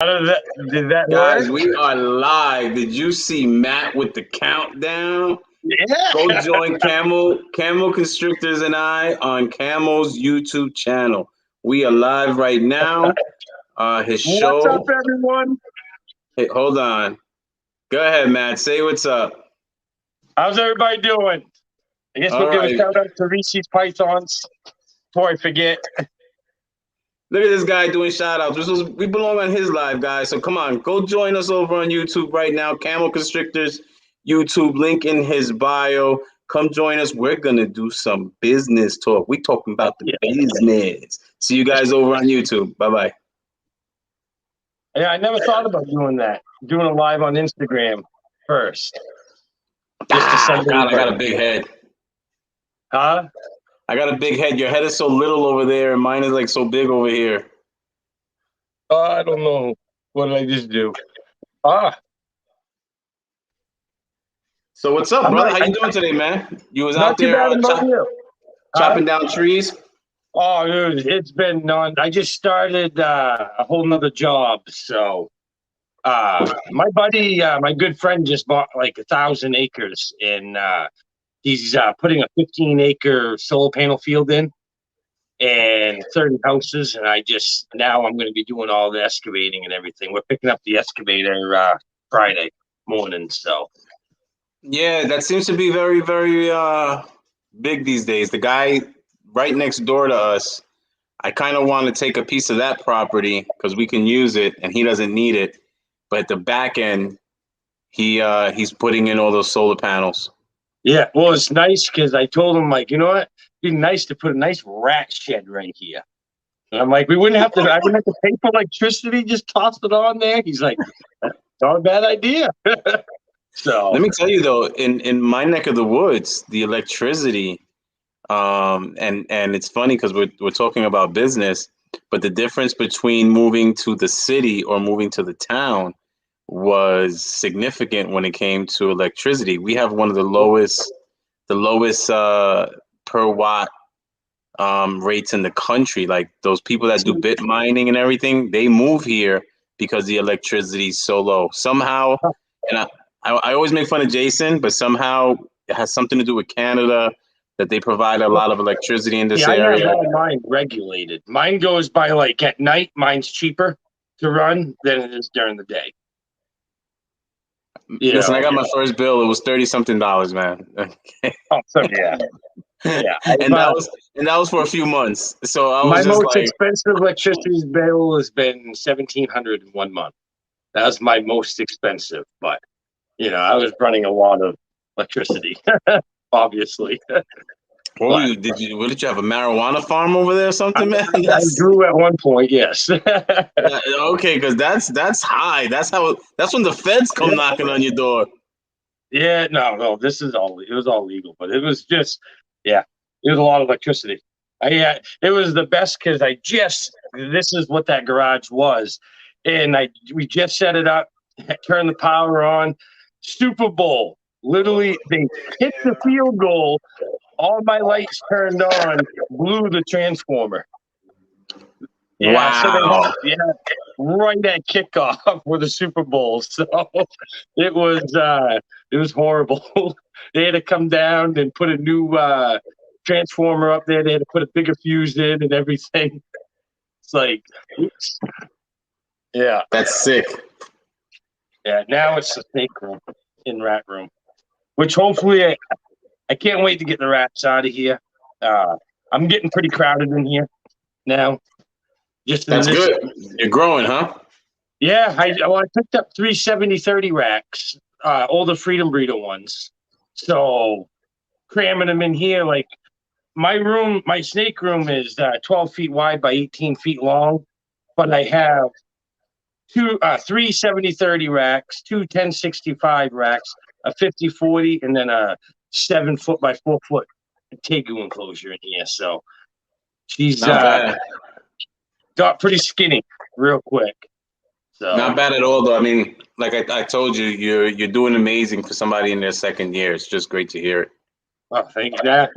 Did that Guys, work? we are live. Did you see Matt with the countdown? Go Yeah. join Camel Constrictors and I on Camel's YouTube channel. We are live right now. His What's up, show. everyone? Hey, hold on. Go ahead, Matt. Say what's up. How's everybody doing? I guess All we'll give a right. shout out to Reese's Pythons before I forget. Look at this guy doing shout outs. We belong on his live, guys. So come on, go join us over on YouTube right now. Camel Constrictors YouTube, link in his bio. Come join us. We're going to do some business talk. We talking about the business. See you guys over on YouTube. Bye-bye. Yeah, I never thought about doing that. Doing a live on Instagram first. Just to send God, I got a everybody. big head. Huh? I got a big head. Your head is so little over there, and mine is like so big over here. I don't know. What did I just do? So what's up, brother? How you doing today, man? You was Not out too there bad about you. chopping down trees? Oh, dude, it's been non. I just started a whole nother job. So, my buddy, my good friend, just bought like 1,000 acres, and he's putting a 15-acre solar panel field in, and 30 houses. And now I'm going to be doing all the excavating and everything. We're picking up the excavator Friday morning. So, Yeah, that seems to be very, very big these days. The guy right next door to us, I kind of want to take a piece of that property because we can use it and he doesn't need it. But at the back end, he's putting in all those solar panels. yeah, well, it's nice because I told him, like, you know what? It'd be nice to put a nice rat shed right here. And I'm like, I wouldn't have to pay for electricity, just toss it on there. He's like, that's not a bad idea. So Let me tell you though, in my neck of the woods, the electricity, and it's funny because we're talking about business, but the difference between moving to the city or moving to the town was significant when it came to electricity. We have one of the lowest per watt rates in the country. Like those people that do bit mining and everything, they move here because the electricity is so low. Somehow, and I always make fun of Jason, but somehow it has something to do with Canada that they provide a lot of electricity in this I have area. all mine regulated. Mine goes by like at night. Mine's cheaper to run than it is during the day. Listen, I got my first bill. It was $30-something, man. Oh, so yeah. Yeah, and that was for a few months. So I was my just most like, expensive electricity bill has been $1,700 in 1 month. That was my most expensive, but I was running a lot of electricity, obviously. what did you have a marijuana farm over there or something, man? I grew at one point, yes. Okay, because that's high. That's when the feds come knocking on your door. Yeah, no, it was all legal, but it was just, it was a lot of electricity. It was the best because this is what that garage was. And we just set it up, turned the power on. Super Bowl, literally, they hit the field goal. All my lights turned on, blew the transformer. Yeah, Wow. So right at kickoff for the Super Bowl. So it was horrible. They had to come down and put a new transformer up there. They had to put a bigger fuse in and everything. It's like, oops. Yeah. That's sick. Yeah, now it's the snake room in rat room, which hopefully I can't wait to get the rats out of here. I'm getting pretty crowded in here now. That's good. You're growing, huh? Yeah, I picked up 3 70-30 racks, older Freedom Breeder ones. So cramming them in here, like my snake room is 12 feet wide by 18 feet long, but I have 3 70-30 racks, 2 10-65 racks, a 50-40, and then a 7 foot by 4 foot tegu enclosure in here. So she's got pretty skinny real quick. So not bad at all, though. I mean, like I told you, you're doing amazing for somebody in their second year. It's just great to hear it. Oh, thank you. I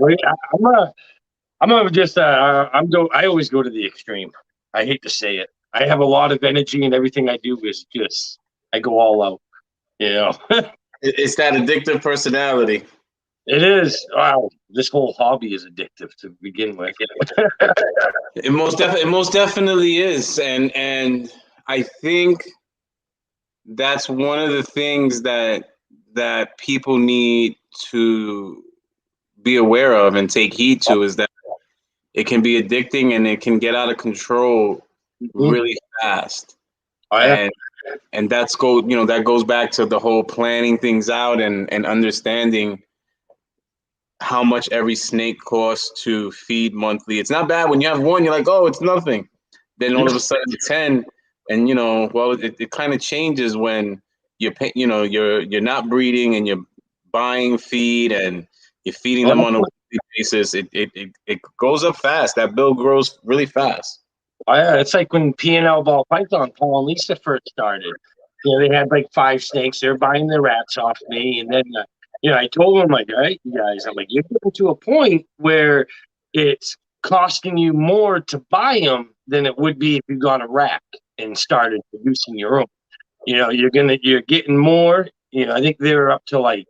always go to the extreme. I hate to say it. I have a lot of energy, and everything I do is just I go all out. You know, It's that addictive personality. it is. Wow, this whole hobby is addictive to begin with. It most definitely is, and I think that's one of the things that people need to be aware of and take heed to is that it can be addicting and it can get out of control Mhm. really fast. Oh yeah, And that goes back to the whole planning things out and understanding how much every snake costs to feed monthly. It's not bad when you have one, you're like, oh, it's nothing. Then all of a sudden 10, and well, it kind of changes when you're not breeding and you're buying feed and you're feeding them on a weekly basis. It goes up fast. That bill grows really fast. oh yeah. It's like when P&L Ball Python, Paul and Lisa first started. They had like 5 snakes. They're buying their rats off me, and then I told them like, all right, you guys, I'm like, you're getting to a point where it's costing you more to buy them than it would be if you got a rack and started producing your own. You're getting more. I think they're up to like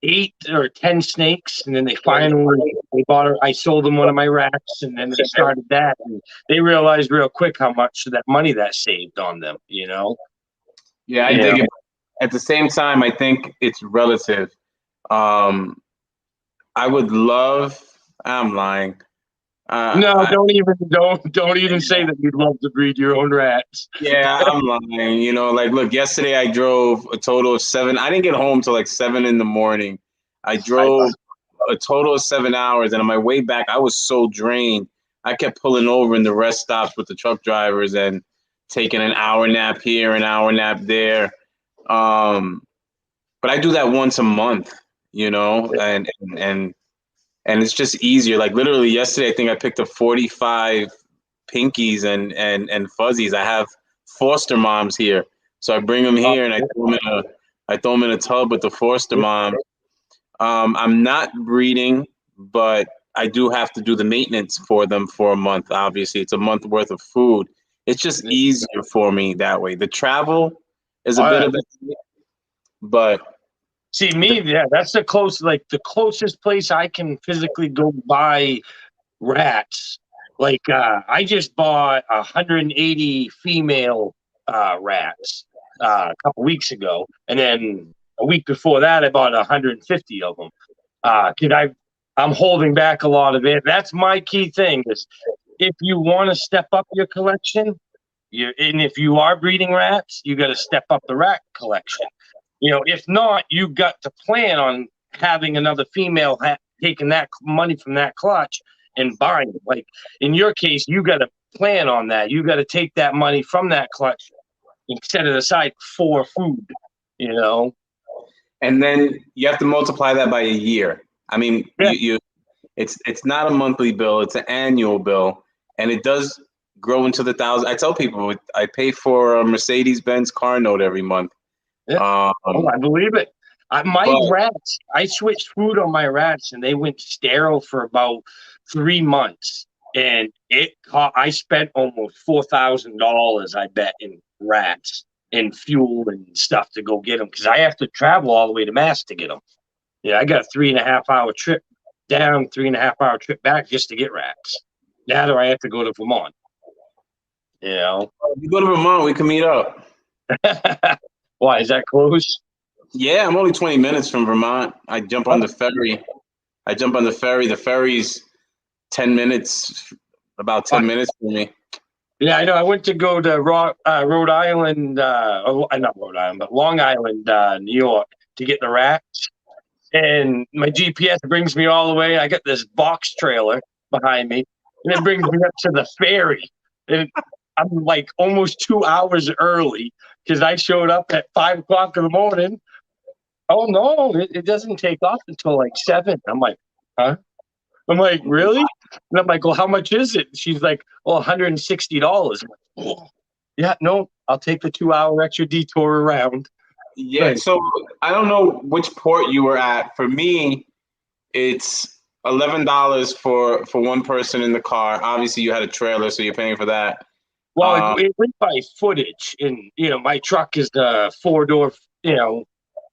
8 or 10 snakes, and then they bought her. I sold them one of my racks, and then they started that, and they realized real quick how much that money that saved on them. Yeah, I dig it. At the same time, I think it's relative. Um, I would love. I'm lying. No, don't even say that you'd love to breed your own rats. Yeah, I'm lying. Like, look, yesterday I drove a total of 7. I didn't get home till like 7 in the morning. I drove a total of 7 hours, and on my way back, I was so drained. I kept pulling over in the rest stops with the truck drivers and taking an hour nap here, an hour nap there. But I do that once a month, and it's just easier. Like literally yesterday, I think I picked up 45 pinkies and fuzzies. I have foster moms here, so I bring them here and I throw them in a tub with the foster mom. I'm not breeding, but I do have to do the maintenance for them for a month. Obviously, it's a month worth of food. It's just easier for me that way. The travel is a bit of it, but See me, yeah, that's the closest place I can physically go buy rats. Like I just bought 180 female rats a couple weeks ago, and then a week before that, I bought 150 of them. I'm holding back a lot of it. That's my key thing is if you want to step up your collection, and if you are breeding rats, you got to step up the rat collection. If not, you got to plan on having another female taking that money from that clutch and buying it. Like in your case, you got to plan on that. You got to take that money from that clutch and set it aside for food. And then you have to multiply that by a year. I mean, it's not a monthly bill; it's an annual bill, and it does grow into the thousands. I tell people I pay for a Mercedes-Benz car note every month. Yeah. I believe it. Rats, I switched food on my rats, and they went sterile for about 3 months, and I spent almost $4,000, I bet, in rats and fuel and stuff to go get them because I have to travel all the way to Mass to get them. Yeah, I got a 3.5 hour trip down, 3.5 hour trip back just to get rats. That or I have to go to Vermont. You go to Vermont, we can meet up. Why, is that close? Yeah, I'm only 20 minutes from Vermont. I jump on the ferry. The ferry's 10 minutes, about 10 minutes for me. Yeah, I know. I went to go to Rhode Island, not Rhode Island, but Long Island, New York, to get the rats. And my GPS brings me all the way. I got this box trailer behind me, and it brings me up to the ferry. And I'm like almost 2 hours early because I showed up at 5 o'clock in the morning. Oh no, it doesn't take off until like 7. I'm like, huh? I'm like, really? And I'm like, well, how much is it? She's like, well, $160. I'm like, oh, yeah, no, I'll take the 2 hour extra detour around. Yeah, right. So I don't know which port you were at. For me, it's $11 for one person in the car. Obviously, you had a trailer, so you're paying for that. Well, it went by footage, and my truck is the 4-door,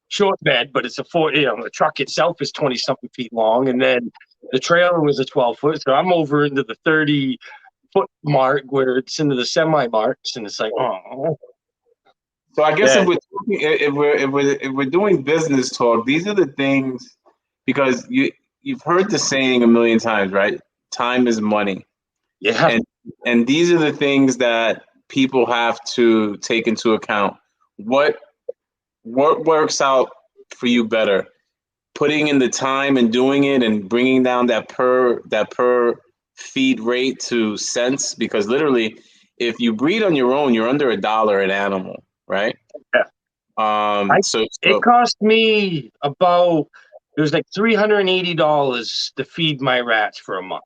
short bed, but it's the truck itself is 20 something feet long, and then the trailer was a 12-foot. So I'm over into the 30-foot mark where it's into the semi marks, and it's like, oh, So I guess yeah, if we're doing business talk, these are the things, because you've heard the saying a million times, right? Time is money, yeah. and these are the things that people have to take into account. What works out for you better? Putting in the time and doing it and bringing down that per feed rate to cents, because literally if you breed on your own, you're under $1 an animal, right? Yeah. It So cost me about it was like $380 to feed my rats for a month,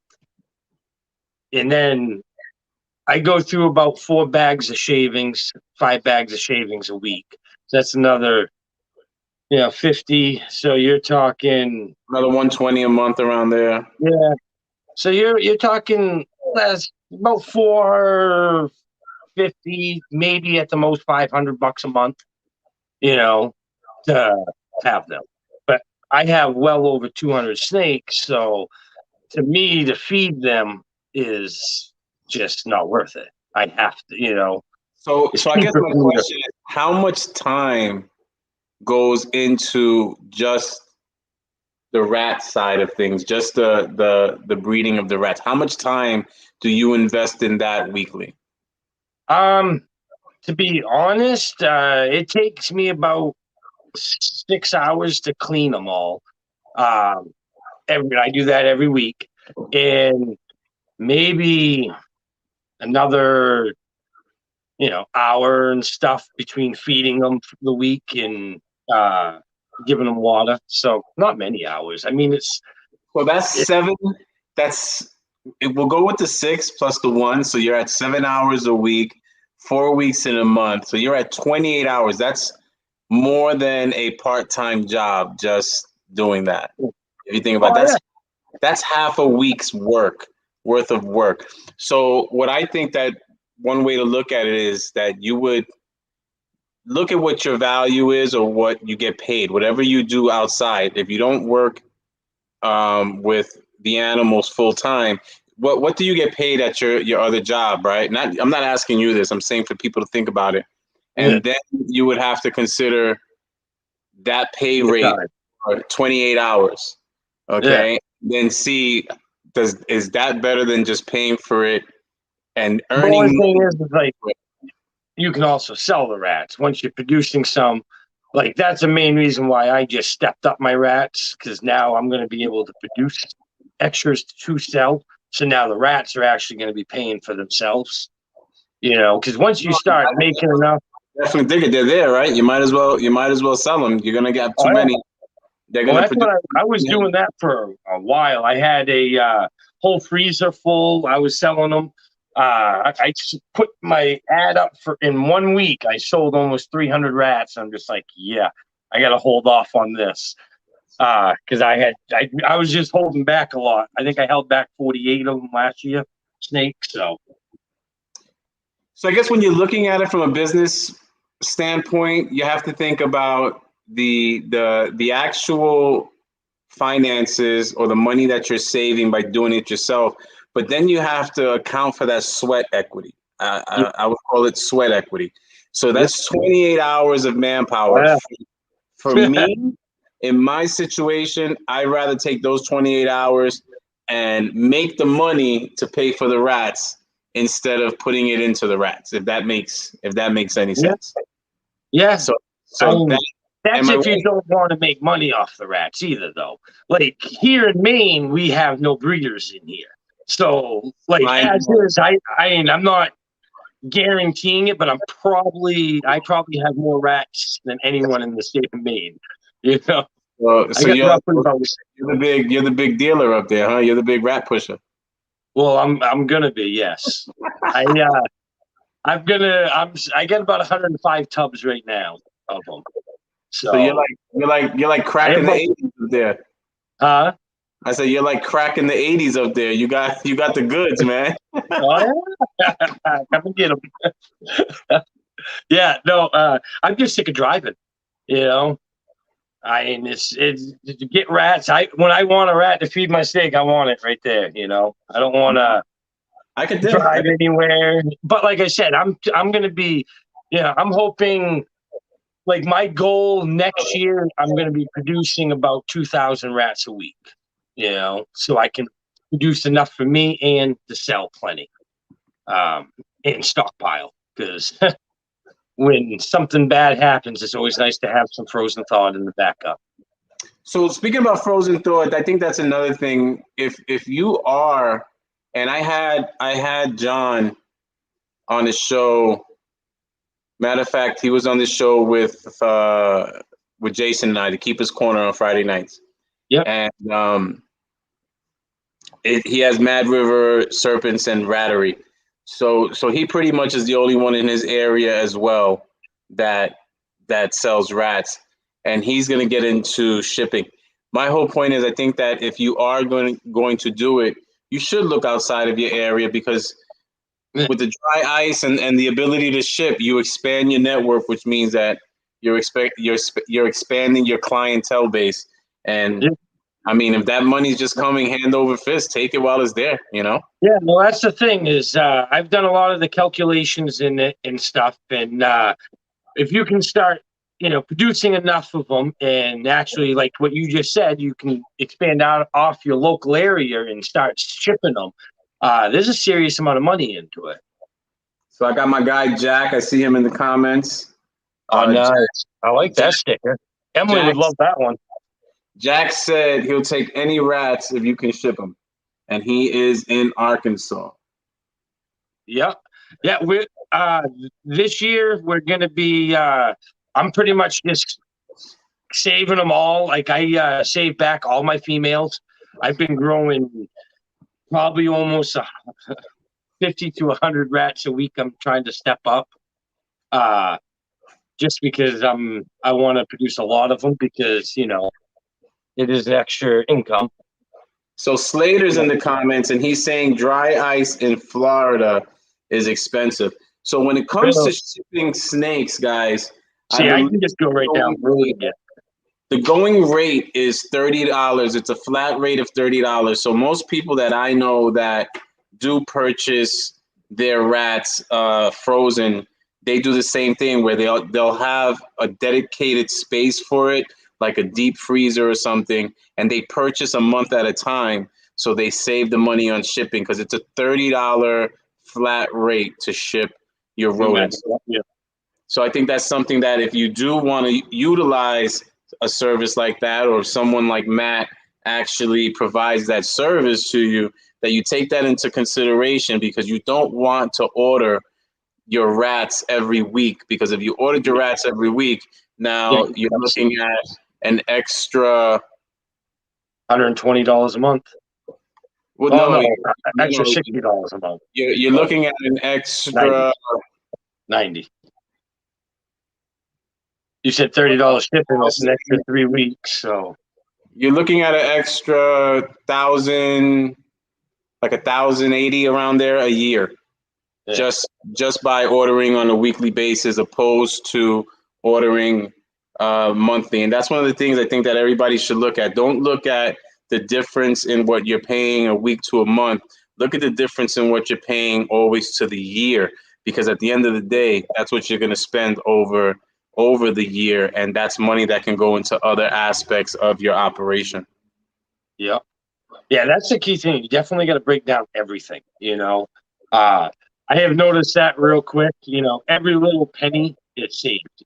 and then I go through about 4 bags of shavings, 5 bags of shavings a week. So that's another 50. So you're talking, another 120 a month around there. yeah. So you're talking less about 450, maybe at the most $500 a month, to have them. But I have well over 200 snakes, so to me to feed them is just not worth it. I have to. It's So I guess cheaper my for me to. question is, how much time goes into just the rat side of things, just the breeding of the rats? How much time do you invest in that weekly? To be honest, it takes me about 6 hours to clean them all. Um, I do that every week, and maybe another hour and stuff between feeding them for the week and giving them water. So not many hours. I mean, So that's it, 7. We'll go with the 6 plus the 1. So you're at 7 hours a week, 4 weeks in a month. So you're at 28 hours. That's more than a part-time job just doing that. If you think about it, oh that's half a week's worth of work. So what I think that one way to look at it is that you would look at what your value is or what you get paid, whatever you do outside. If you don't work with the animals full time, what do you get paid at your other job, right? I'm not asking you this. I'm saying for people to think about it, yeah, and then you would have to consider that pay yeah, rate time. for 28 hours. Yeah. Okay, then see, is that better than just paying for it and The only earning thing money? is like you can also sell the rats once you're producing some. Like that's the main reason why I just stepped up my rats, because now I'm going to be able to produce extras to sell. So now the rats are actually going to be paying for themselves. Because once you start making enough, Definitely dig it. They're there, right? You might as well sell them. You're gonna get oh too yeah. many. They're Well, gonna that's produce. what I was doing that for a while. I had a whole freezer full. I was selling them. I put my ad up for in 1 week. I sold almost 300 rats. I'm just like, yeah, I got to hold off on this because I was just holding back a lot. I think I held back 48 of them last year, snakes. So So I guess when you're looking at it from a business standpoint, you have to think about the actual finances or the money that you're saving by doing it yourself. But then you have to account for that sweat equity. yeah, I would call it sweat equity. So yeah, that's 28 hours of manpower. oh, For yeah. me, in my situation, I'd rather take those 28 hours and make the money to pay for the rats instead of putting it into the rats, if that makes any Yeah. sense. Yeah. So I so mean, that that's am I if you right? don't want to make money off the rats either, though. Like here in Maine, we have no breeders in here. So, like I as know. is, I'm not guaranteeing it, but I probably have more rats than anyone in the state of Maine. You know, Well, I so got roughly about. you're the big dealer up there, huh? You're the big rat pusher. Well, I'm gonna be, yes. I I got about 105 tubs right now of them. So you're So like you're like you're like I have cracking the about 80s up there. huh? I said you're like crack in the '80s up there. You got the goods, man. Oh yeah, come and get them. Yeah, no, I'm just sick of driving. You know, I mean, it's to get rats. When I want a rat to feed my snake, I want it right there. You know, I don't want to I could drive anywhere. But like I said, I'm gonna be, I'm hoping. Like my goal next year, I'm going to be producing about 2,000 rats a week. So I can produce enough for me and to sell plenty, and stockpile. Because when something bad happens, it's always nice to have some frozen thawed in the backup. So speaking about frozen thawed, I think that's another thing. If you are, and I had John on the show. Matter of fact, he was on the show with Jason and I, to Keep His Corner, on Friday nights. Yeah, and he has Mad River Serpents and Rattery. So he pretty much is the only one in his area as well that sells rats, and he's going to get into shipping. My whole point is, I think that if you are going to do it, you should look outside of your area, because with the dry ice and the ability to ship, you expand your network, which means that you're expanding your clientele base. And I mean, if that money's just coming hand over fist, take it while it's there, Yeah, well, that's the thing is, I've done a lot of the calculations in it and stuff, and if you can start, producing enough of them, and actually, like what you just said, you can expand out off your local area and start shipping them. There's a serious amount of money into it. So I got my guy Jack. I see him in the comments. Oh, nice. I like that sticker. Emily would love that one. Jack said he'll take any rats if you can ship them, and he is in Arkansas. Yeah. We this year we're gonna be. I'm pretty much just saving them all. Like I saved back all my females. I've been growing probably almost 50 to 100 rats a week. I'm trying to step up, just because I want to produce a lot of them, because it is extra income. So Slater's in the comments, and he's saying dry ice in Florida is expensive. So when it comes to shipping snakes, guys, I can just go right down. The going rate is $30. It's a flat rate of $30. So most people that I know that do purchase their rats frozen, they do the same thing, where they'll have a dedicated space for it, like a deep freezer or something, and they purchase a month at a time, so they save the money on shipping, because it's a $30 flat rate to ship your rodents. Yeah. So I think that's something that if you do want to utilize a service like that, or if someone like Matt actually provides that service to you, that you take that into consideration, because you don't want to order your rats every week, because if you ordered your rats every week, now you're looking at an extra $120 a month. Well, extra $60 a month. You're looking at an extra 90. You said $30 shipping. That's an extra 3 weeks. So you're looking at an extra 1,000, like 1,080 around there a year, just by ordering on a weekly basis, opposed to ordering monthly. And that's one of the things I think that everybody should look at. Don't look at the difference in what you're paying a week to a month. Look at the difference in what you're paying always to the year, because at the end of the day, that's what you're going to spend over the year, and that's money that can go into other aspects of your operation. Yeah, that's the key thing. You definitely got to break down everything. I have noticed that real quick. Every little penny is saved.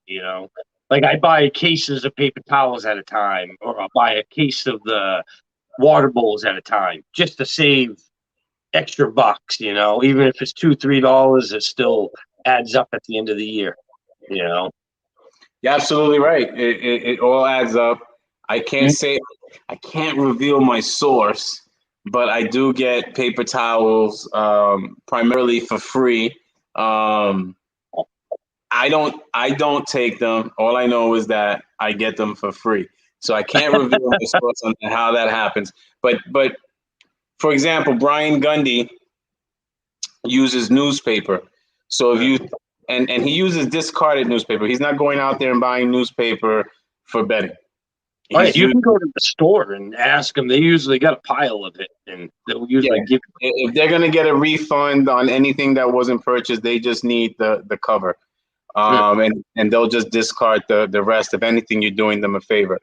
Like I buy cases of paper towels at a time, or I'll buy a case of the water bowls at a time, just to save extra bucks. Even if it's $2-3, it still adds up at the end of the year. You're absolutely right. It all adds up. I can't reveal my source, but I do get paper towels primarily for free. I don't take them. All I know is that I get them for free. So I can't reveal my thoughts on how that happens. But for example, Brian Gundy uses newspaper. So if you and he uses discarded newspaper. He's not going out there and buying newspaper for betting. All right, you can go to the store and ask them. They usually got a pile of it, and they'll usually give you. If they're gonna get a refund on anything that wasn't purchased, they just need the cover, and they'll just discard the rest. If anything, you're doing them a favor.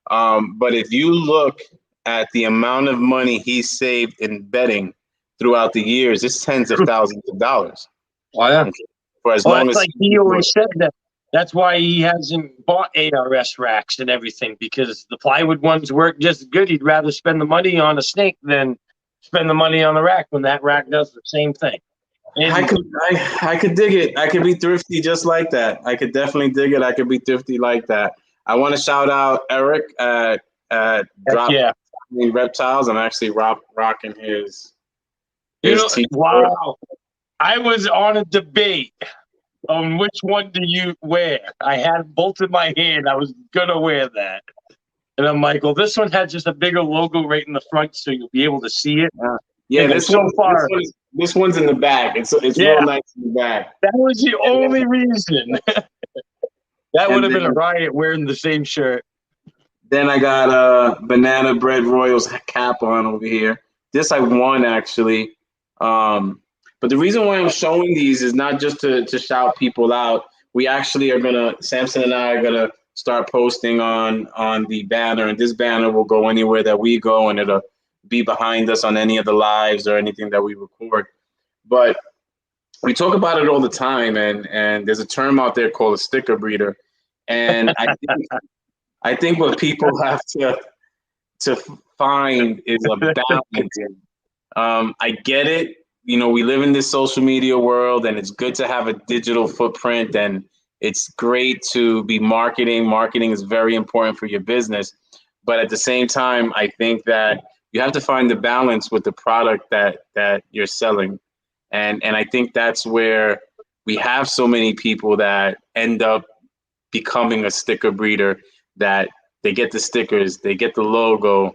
But if you look at the amount of money he saved in betting throughout the years, it's tens of thousands of dollars. Oh yeah. Okay. For as long as like he always said that. That's why he hasn't bought ARS racks and everything, because the plywood ones work just good. He'd rather spend the money on a snake than spend the money on the rack when that rack does the same thing. And I could dig it. I could be thrifty just like that. I could definitely dig it. I could be thrifty like that. I want to shout out Eric at Drop Reptiles. I'm actually rocking his t-shirt. Wow. I was on a debate on which one do you wear. I had both in my hand. I was gonna wear that, and I'm like, well, this one had just a bigger logo right in the front, so you'll be able to see it. Yeah, this one's in the back. It's real nice in the back. That was the only reason. That would have been a riot wearing the same shirt. Then I got Banana Bread Royals cap on over here. This I won actually. But the reason why I'm showing these is not just to shout people out. We actually are Samson and I are gonna start posting on the banner, and this banner will go anywhere that we go, and it'll be behind us on any of the lives or anything that we record. But we talk about it all the time, and there's a term out there called a sticker breeder. And I think what people have to find is a balance. I get it. You know, we live in this social media world, and it's good to have a digital footprint, and it's great to be marketing. Marketing is very important for your business. But at the same time, I think that you have to find the balance with the product that you're selling. And I think that's where we have so many people that end up becoming a sticker breeder, that they get the stickers, they get the logo,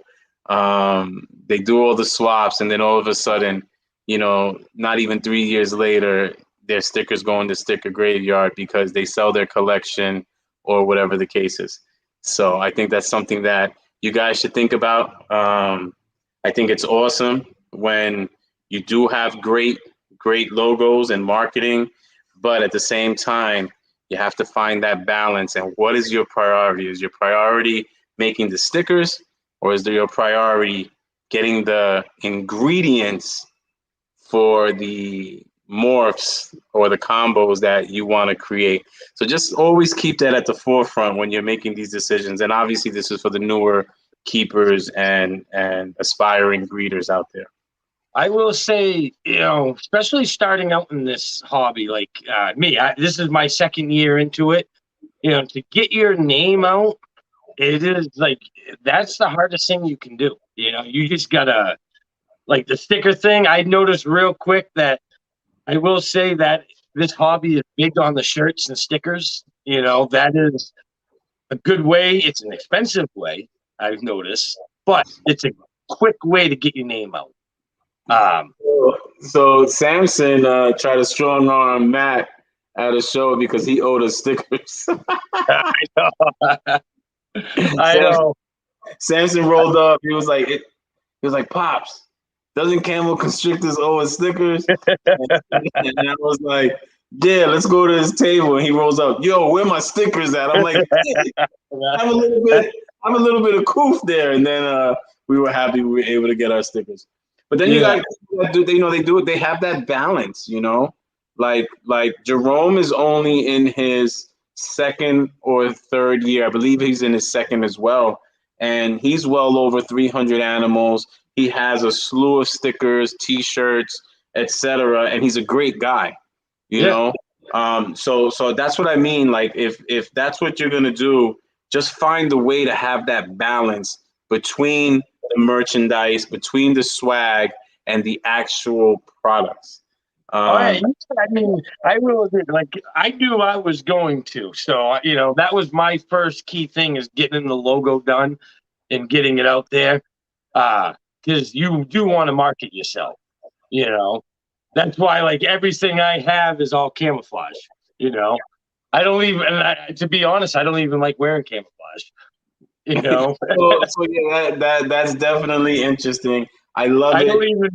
they do all the swaps, and then all of a sudden, you know, not even 3 years later, their stickers go in the sticker graveyard because they sell their collection or whatever the case is. So I think that's something that you guys should think about. I think it's awesome when you do have great logos and marketing, but at the same time, you have to find that balance. And what is your priority? Is your priority making the stickers, or is your priority getting the ingredients for the morphs or the combos that you want to create? So just always keep that at the forefront when you're making these decisions. And obviously this is for the newer keepers and aspiring breeders out there. I will say, you know, especially starting out in this hobby, like me, this is my second year into it. You know, to get your name out, it is like, that's the hardest thing you can do. You know, you just gotta, like the sticker thing, I noticed real quick that I will say that this hobby is big on the shirts and stickers. You know, that is a good way. It's an expensive way, I've noticed, but it's a quick way to get your name out. So Samson tried to strong arm Matt at a show because he owed us stickers. I know. I know. Samson rolled up. He was like, Pops, doesn't Camel Constrictors owe us stickers? And I was like, yeah, let's go to his table. And he rolls up, yo, where my stickers at? I'm like, hey, I'm a little bit of coof there. And then we were happy we were able to get our stickers. But then you guys, they have that balance, you know, like Jerome is only in his second or third year. I believe he's in his second as well. And he's well over 300 animals. He has a slew of stickers, T-shirts, etc. And he's a great guy, you know. So that's what I mean. Like if that's what you're gonna do, just find a way to have that balance between the merchandise, between the swag and the actual products. Oh, yeah, Um, I mean, I really did. Like, I knew I was going to. So, that was my first key thing is getting the logo done and getting it out there. Because you do want to market yourself, you know. That's why, like, everything I have is all camouflage, you know. I don't even, to be honest, I don't even like wearing camouflage, you know. so yeah, that's definitely interesting. I love I it. don't even,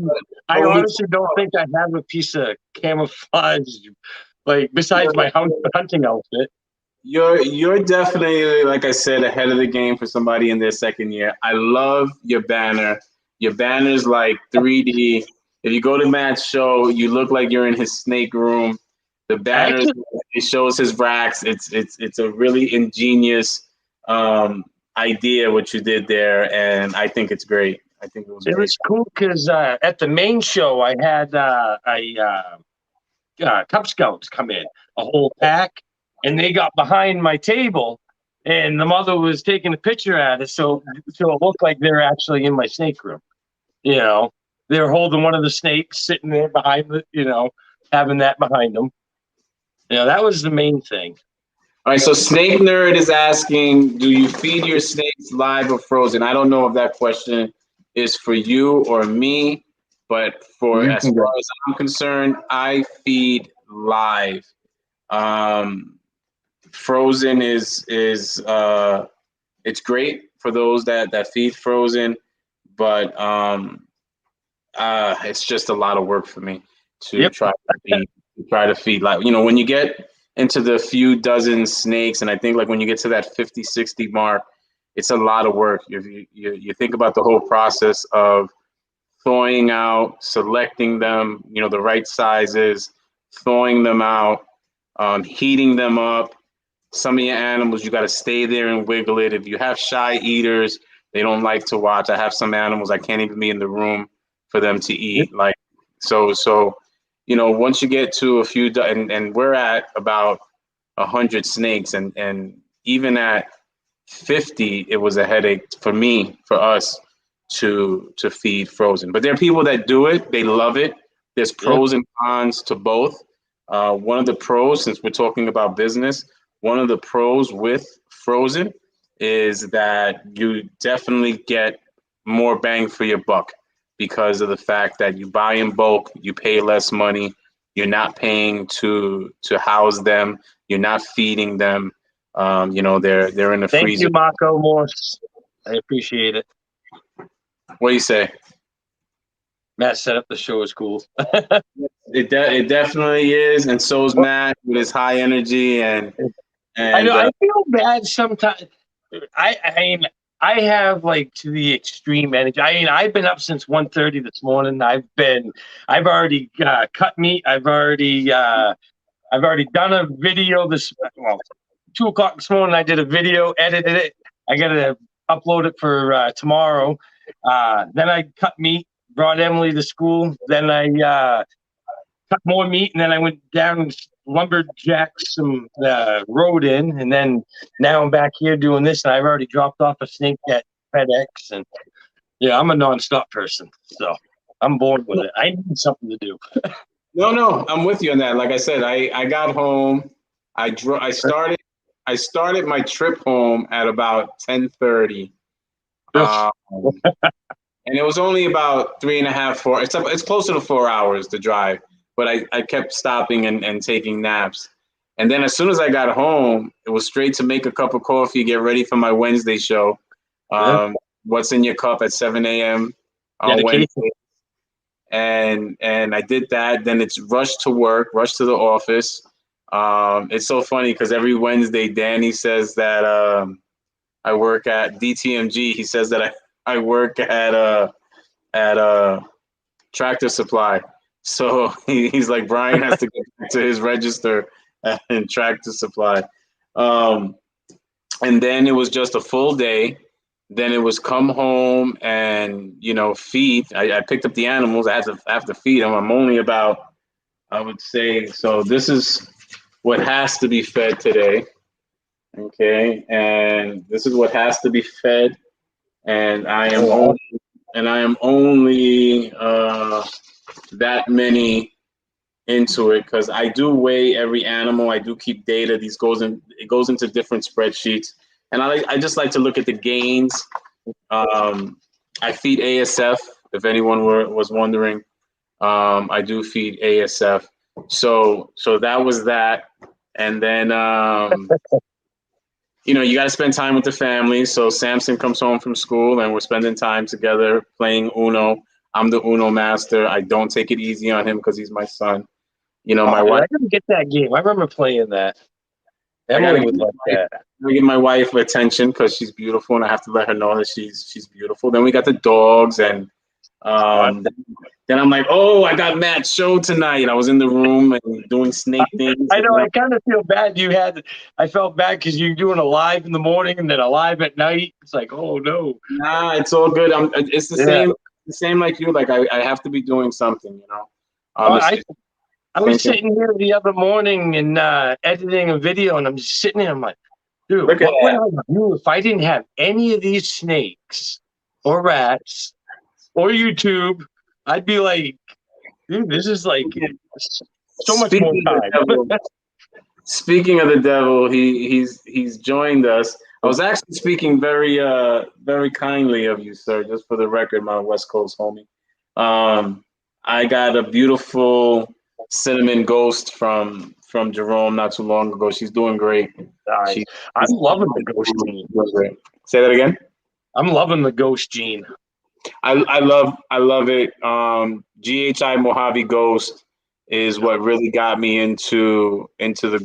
I Tony, honestly don't think I have a piece of camouflage, like, besides my hunting outfit. you're definitely, like I said, ahead of the game for somebody in their second year. I love your banner. Your banner's like 3D. If you go to Matt's show, you look like you're in his snake room. The banners, Actually, it shows his racks. It's a really ingenious um, idea what you did there, and I think it's great. I think it was it great. was cool because at the main show, I had Cub Scouts come in, a whole pack, and they got behind my table, and the mother was taking a picture at it, so it looked like they're actually in my snake room. You know, they were holding one of the snakes, sitting there behind the, having that behind them. That was the main thing. All right, so Snake Nerd is asking, do you feed your snakes live or frozen? I don't know if that question is for you or me, but for You as can far go. as I'm concerned, I feed live. Um, Frozen is it's great for those that feed frozen, but it's just a lot of work for me to Yep. try to feed like when you get into the few dozen snakes, and I think like when you get to that 50, 60 mark, it's a lot of work. You think about the whole process of thawing out, selecting them, the right sizes, thawing them out, heating them up. Some of your animals, you got to stay there and wiggle it. If you have shy eaters, they don't like to watch. I have some animals I can't even be in the room for them to Yep. eat. Like so, once you get to a few, and we're at about 100 snakes, and even at 50, it was a headache for me, for us to feed frozen. But there are people that do it; they love it. There's Yep. pros and cons to both. One of the pros, since we're talking about business, one of the pros with frozen is that you definitely get more bang for your buck because of the fact that you buy in bulk, you pay less money, you're not paying to house them, you're not feeding them. They're in the Thank freezer. you, Marco Morse. I appreciate it. What do you say? Matt set up the show is cool. It definitely is, and so is Matt with his high energy and I know. and I feel bad sometimes. I mean, I have like to the extreme energy. I mean, I've been up since 1:30 this morning. I've already cut meat. I've already done a video well, 2 o'clock this morning. I did a video, edited it. I got to upload it for tomorrow. Then I cut meat, brought Emily to school. Then I cut more meat, and then I went down and lumberjacked some road in, and then now I'm back here doing this, and I've already dropped off a snake at FedEx, and yeah, I'm a nonstop person, so I'm bored with it. I need something to do. no, I'm with you on that. Like I said, I got home. I started my trip home at about 10:30. Um, and it was only about 3.5, 4. It's closer to 4 hours to drive, but I kept stopping and taking naps. And then as soon as I got home, it was straight to make a cup of coffee, get ready for my Wednesday show. Yeah, What's in your cup at 7 a.m. on dedication. Wednesday, and I did that. Then it's rush to work, rush to the office. It's so funny because every Wednesday, Danny says that I work at DTMG. He says that I work at Tractor Supply. So he's like, Brian has to get to his register and Tractor Supply. Um, and then it was just a full day. Then it was come home and feed. I picked up the animals. I have to feed them. I'm only about, I would say, so this is what has to be fed today. Okay, and this is what has to be fed, and I am Oh, only that many into it because I do weigh every animal. I do keep data. It goes into different spreadsheets, and I just like to look at the gains. I feed ASF. If anyone was wondering, I do feed ASF. So that was that, and then you got to spend time with the family. So Samson comes home from school, and we're spending time together playing Uno. I'm the Uno master. I don't take it easy on him because he's my son. My I wife. gotta get that game. I remember playing that. I gotta Emily would like that. give my wife attention because she's beautiful, and I have to let her know that she's beautiful. Then we got the dogs, and then I'm like, oh, I got Matt's show tonight. I was in the room and doing snake things. I know. I kind of feel bad. I felt bad because you're doing a live in the morning and then a live at night. It's like, oh no. Nah, it's all good. It's the same like you. Like I have to be doing something, I was sitting here the other morning and editing a video, and I'm just sitting there. I'm like, dude, what would I do if I didn't have any of these snakes or rats or YouTube? I'd be like, dude, this is like so much more time. Speaking of the devil, he's joined us. I was actually speaking very very kindly of you, sir. Just for the record, my West Coast homie. I got a beautiful cinnamon ghost from Jerome not too long ago. She's doing great. I'm loving the ghost gene. Say that again. I'm loving the ghost gene. I love it. GHI Mojave Ghost is what really got me into the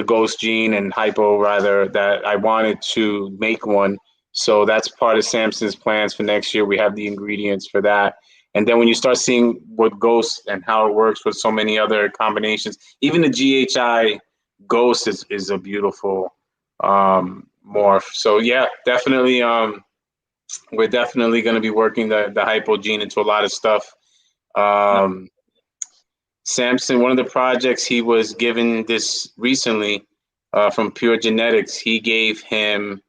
ghost gene and hypo rather, that I wanted to make one. So that's part of Samson's plans for next year. We have the ingredients for that. And then when you start seeing what ghost and how it works with so many other combinations, even the GHI ghost is a beautiful morph. So yeah, definitely we're definitely going to be working the hypo gene into a lot of stuff. Samson, one of the projects he was given this recently from Pure Genetics, he gave him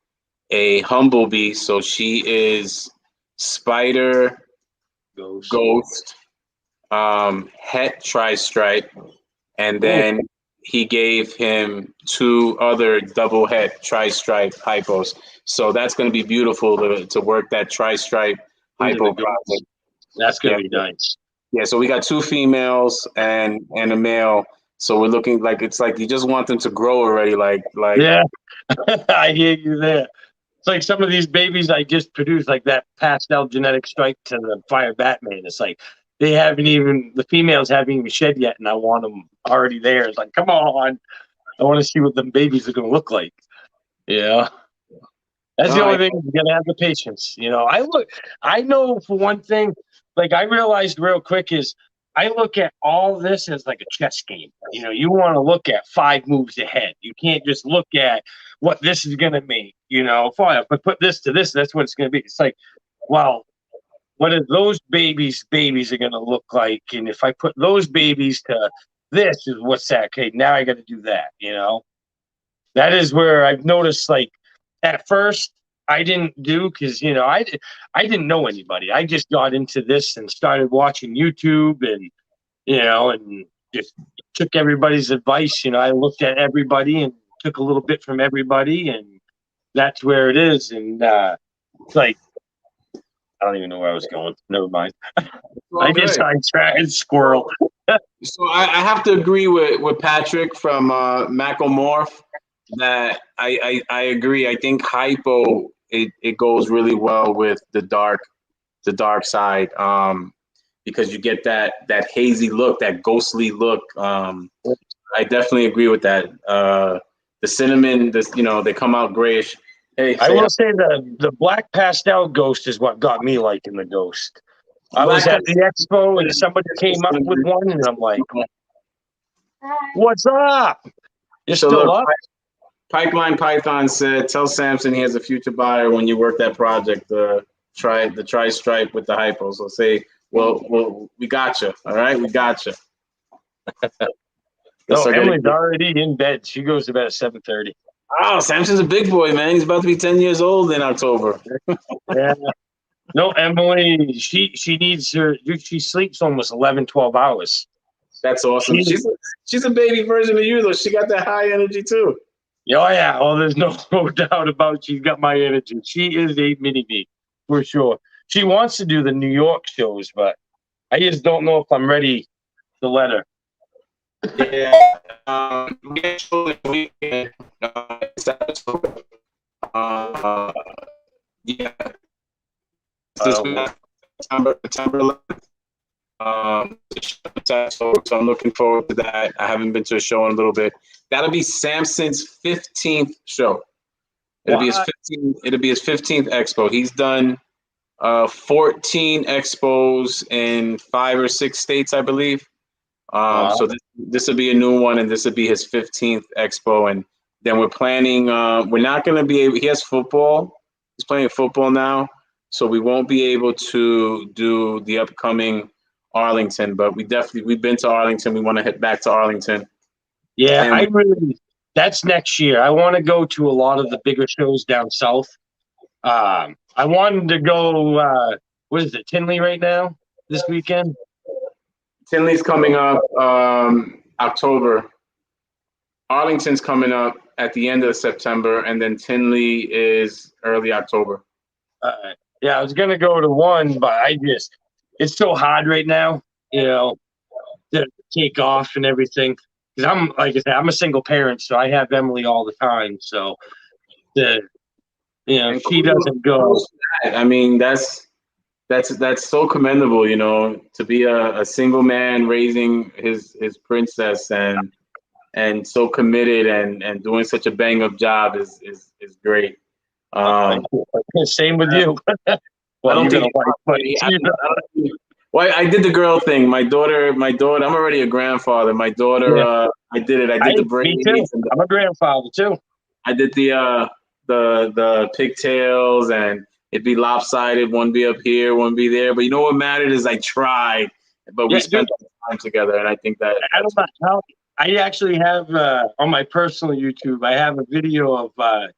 a humblebee. So she is spider, ghost, het tri-stripe, and then he gave him 2 other double het tri-stripe hypos. So that's going to be beautiful to work that tri-stripe hypo project. That's going to be nice. Yeah, so we got 2 females and a male. So we're looking like, it's like you just want them to grow already. Like yeah, I hear you there. It's like some of these babies I just produced, like that pastel genetic stripe to the Fire Batman. It's like the females haven't even shed yet, and I want them already there. It's like, come on, I want to see what the babies are going to look like. Yeah. That's the only thing. You gotta have the patience. I know for one thing, like I realized real quick is I look at all this as like a chess game. You want to look at 5 moves ahead. You can't just look at what this is gonna make. If I put this to this, that's what it's gonna be. It's like, well, what are those babies are gonna look like? And if I put those babies to this, is what's that? Okay, now I got to do that. That is where I've noticed, like, at first I didn't do, because I didn't know anybody. I just got into this and started watching YouTube and and just took everybody's advice. I looked at everybody and took a little bit from everybody, and that's where it is. And it's like, I don't even know where I was going. Never mind. I guess I tried squirrel. So I have to agree with Patrick from Macomorph that I agree. I think hypo it goes really well with the dark side, because you get that hazy look, that ghostly look. I definitely agree with that. The cinnamon, they come out grayish. Hey, I will say the black pastel ghost is what got me liking the ghost. I was at the expo and somebody came up with one, and I'm like, "What's up? You're still up?" Pipeline Python said, "Tell Samson he has a future buyer when you work that project. The tri-stripe with the hypo." So say, well, we got you. All right, we got you. No, Emily's already in bed. She goes to bed at 7:30. Oh, Samson's a big boy, man. He's about to be 10 years old in October. Yeah. No, Emily, she needs her. She sleeps almost 11, 12 hours. That's awesome. She, She's a baby version of you though. She got that high energy too. oh yeah. Well, there's no, no doubt about she's got my energy. She is a mini me for sure. She wants to do the New York shows, but I just don't know if I'm ready to let her. Yeah. We actually weekend. It's October. Uh, yeah. This Uh, is September 11th. So I'm looking forward to that. I haven't been to a show in a little bit. That'll be Samson's 15th show. It'll be his what? 15th. It'll be his 15th expo. He's done 14 expos in 5 or 6 states, I believe. Wow. So this will be a new one, and this will be his 15th expo. And then we're planning. We're not going to be able. He has football. He's playing football now, so we won't be able to do the upcoming Arlington. But we've been to Arlington. We want to head back to Arlington. Yeah, And that's next year. I want to go to a lot of the bigger shows down south. I wanted to go, what is it, Tinley right now this weekend? Tinley's coming up October. Arlington's coming up at the end of September, and then Tinley is early October. Yeah, I was going to go to one, but it's so hard right now, to take off and everything. Because like I said, I'm a single parent, so I have Emily all the time. So, she doesn't go. I mean, that's so commendable, to be a single man raising his princess and so committed and doing such a bang up job is great. Same with you. Well, you got a wife, but well, I did the girl thing. My daughter. I'm already a grandfather. My daughter. Yeah. I did it. I did the braids. Me too. I'm a grandfather too. I did the pigtails, and it'd be lopsided. One be up here, one be there. But you know what mattered is I tried. But we spent time together, and I think that I don't know how. I actually have on my personal YouTube. I have a video of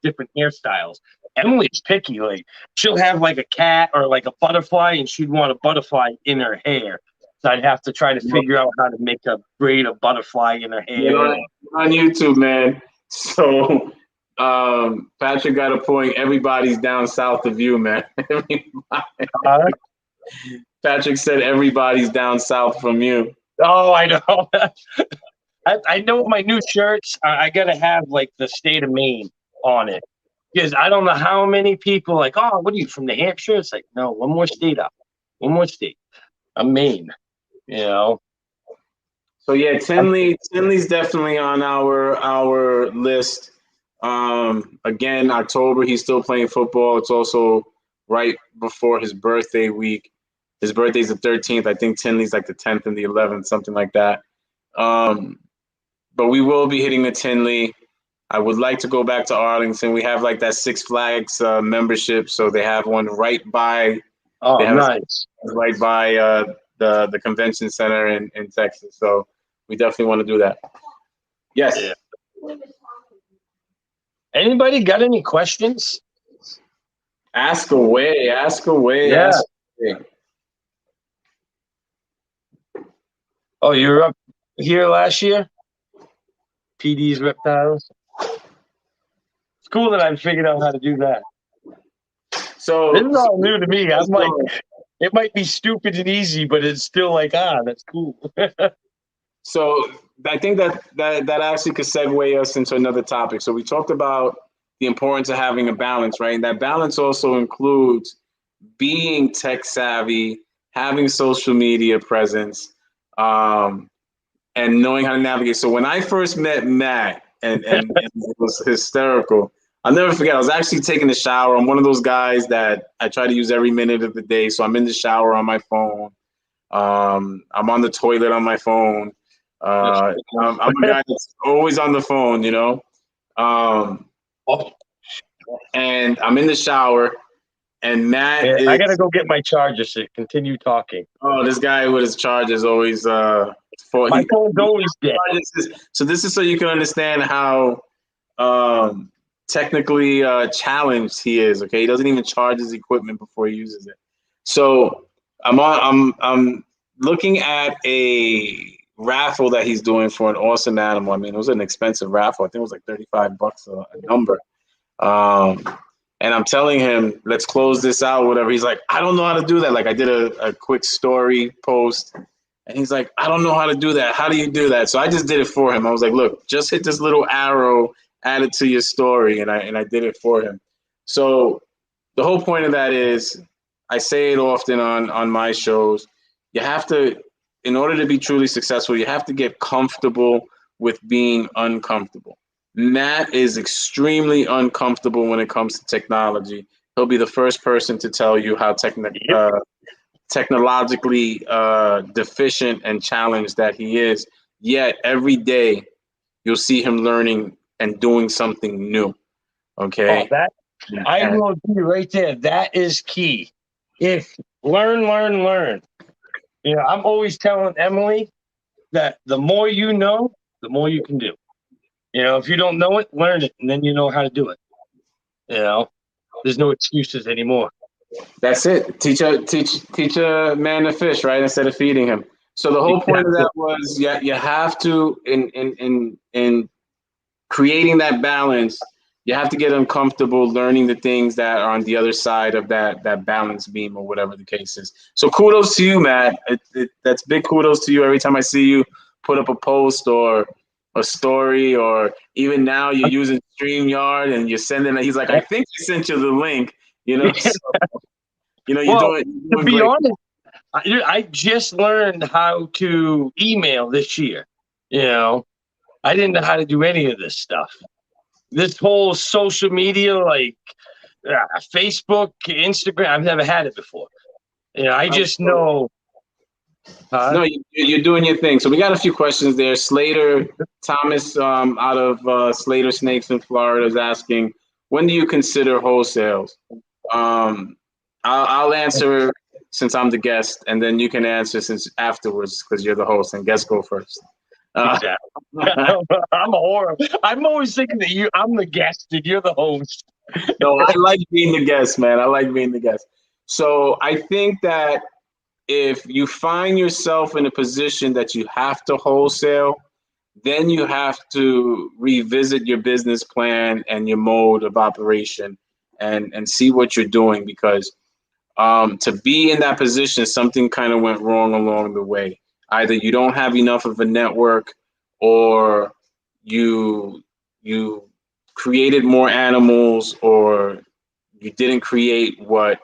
different hairstyles. Emily's picky. Like she'll have like a cat or like a butterfly, and she'd want a butterfly in her hair. So I'd have to try to figure out how to make a braid a butterfly in her hair. On YouTube, man. So Patrick got a point. Everybody's down south of you, man. Patrick said everybody's down south from you. Oh, I know. I know my new shirts. I gotta have like the state of Maine on it because I don't know how many people like. Oh, what are you from New Hampshire? It's like no, one more state up, one more state. I'm Maine. So yeah, Tinley's definitely on our list. Again, October, he's still playing football. It's also right before his birthday week. His birthday's the 13th. I think Tinley's like the 10th and the 11th, something like that. But we will be hitting the Tinley. I would like to go back to Arlington. We have like that Six Flags membership, so they have one right by. Oh, nice. Right by the convention center in Texas. So we definitely want to do that. Yes. Yeah. Anybody got any questions? Ask away. Ask away. Yeah. Ask away. Oh, you were up here last year? PD's reptiles. It's cool that I figured out how to do that. So this is all new to me. I'm like, it might be stupid and easy, but it's still like, that's cool. So I think that actually could segue us into another topic. So we talked about the importance of having a balance, right? And that balance also includes being tech savvy, having social media presence, and knowing how to navigate. So when I first met Matt, and it was hysterical. I'll never forget. I was actually taking a shower. I'm one of those guys that I try to use every minute of the day. So I'm in the shower on my phone. I'm on the toilet on my phone. I'm a guy that's always on the phone, and I'm in the shower, and Matt I gotta go get my charger so continue talking. Oh, this guy with his chargers always my phone's always dead. So this is so you can understand how technically challenged he is. Okay, he doesn't even charge his equipment before he uses it. So I'm looking at a raffle that he's doing for an awesome animal. I mean, it was an expensive raffle. I think it was like $35 a number. Um, and I'm telling him, let's close this out, whatever. He's like, I don't know how to do that. Like I did a quick story post, and he's like, I don't know how to do that. How do you do that? So I just did it for him. I was like, look, just hit this little arrow, add it to your story, and I did it for him. So the whole point of that is, I say it often on my shows. You have to, in order to be truly successful, you have to get comfortable with being uncomfortable. Matt is extremely uncomfortable when it comes to technology. He'll be the first person to tell you how technologically deficient and challenged that he is. Yet every day you'll see him learning and doing something new. Oh, Okay. that I And will agree right there. That is key. If learn. You know, I'm always telling Emily that the more you know, the more you can do. You know, if you don't know it, learn it, and then you know how to do it. You know, there's no excuses anymore. that's it. Teach a man to fish, right? Instead of feeding him. So the whole point of Exactly. that was, yeah, you have to in creating that balance, you have to get uncomfortable learning the things that are on the other side of that balance beam or whatever the case is. So kudos to you, Matt. That's big kudos to you. Every time I see you put up a post or a story, or even now you're using StreamYard and you're sending it. He's like, I think I sent you the link. You know, so, Well, you're to doing be great. honest, I just learned how to email this year. You know, I didn't know how to do any of this stuff. This whole social media, like Facebook, Instagram, I've never had it before. You know, I just know. No, you're doing your thing. So we got a few questions there. Slater Thomas, out of Slater Snakes in Florida, is asking, when do you consider wholesales? Um, I'll answer since I'm the guest, and then you can answer since afterwards because you're the host, and guests go first. Exactly. I'm horrible. I'm always thinking that I'm the guest and you're the host. No, I like being the guest, man. I like being the guest. So I think that if you find yourself in a position that you have to wholesale, then you have to revisit your business plan and your mode of operation, and see what you're doing, because to be in that position, something kind of went wrong along the way. Either you don't have enough of a network, or you you created more animals, or you didn't create what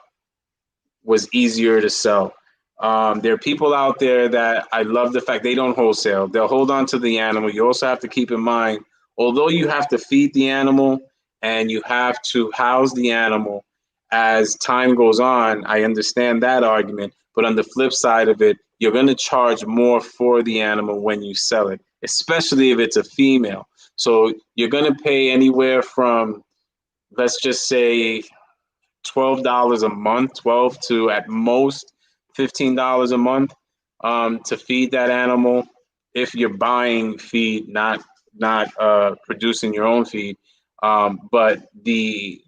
was easier to sell. There are people out there that, I love the fact they don't wholesale. They'll hold on to the animal. You also have to keep in mind, although you have to feed the animal and you have to house the animal as time goes on, I understand that argument. But on the flip side of it, you're going to charge more for the animal when you sell it, especially if it's a female. So you're going to pay anywhere from, let's just say, $12 a month, 12 to at most $15 a month, to feed that animal. If you're buying feed, not producing your own feed, but the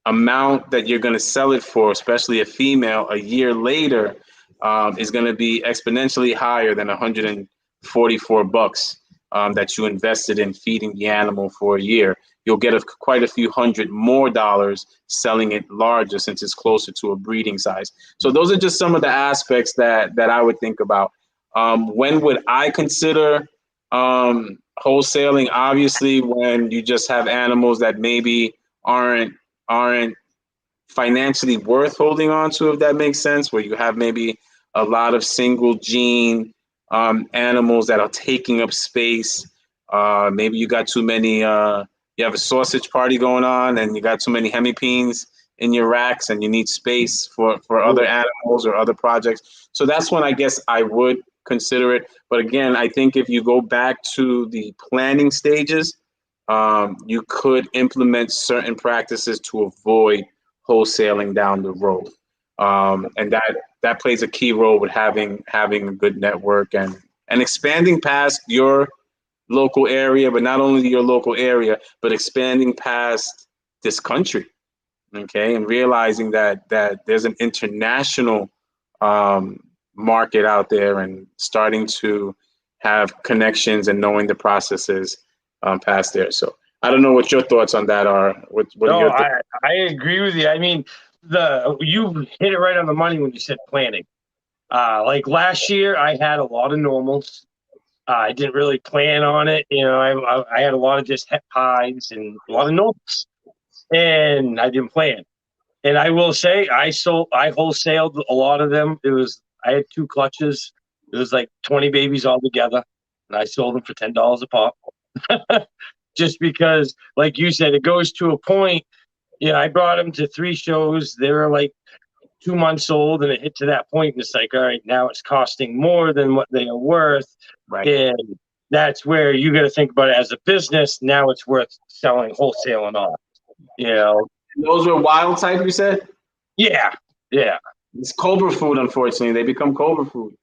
amount that you're going to sell it for, especially a female, a year later, is going to be exponentially higher than 144 bucks that you invested in feeding the animal for a year. You'll get quite a few hundred more dollars selling it larger, since it's closer to a breeding size. So those are just some of the aspects that I would think about. When would I consider wholesaling? Obviously, when you just have animals that maybe aren't financially worth holding on to, if that makes sense, where you have maybe a lot of single gene animals that are taking up space. Maybe you got too many, you have a sausage party going on and you got too many hemipenes in your racks, and you need space for other animals or other projects. So that's when I guess I would consider it. But again, I think if you go back to the planning stages, you could implement certain practices to avoid wholesaling down the road, and that plays a key role with having a good network, and expanding past your local area, but not only your local area, but expanding past this country. okay, and realizing that there's an international market out there, and starting to have connections and knowing the processes past there. So I don't know what your thoughts on that are. What are No, your thoughts? I agree with you. I mean, you hit it right on the money when you said planning. Like last year, I had a lot of normals. I didn't really plan on it. You know, I had a lot of just highs and a lot of normals, and I didn't plan. And I will say, I wholesaled a lot of them. I had two clutches. It was like 20 babies all together, and I sold them for $10 a pop. Just because, like you said, it goes to a point. Yeah, I brought them to three shows. They were like 2 months old, and it hit to that point, and it's like, all right, now it's costing more than what they are worth, Right. and that's where you got to think about it as a business. Now it's worth selling wholesale and all. You know? Those were wild type, you said? Yeah, yeah. It's cobra food, unfortunately. They become cobra food,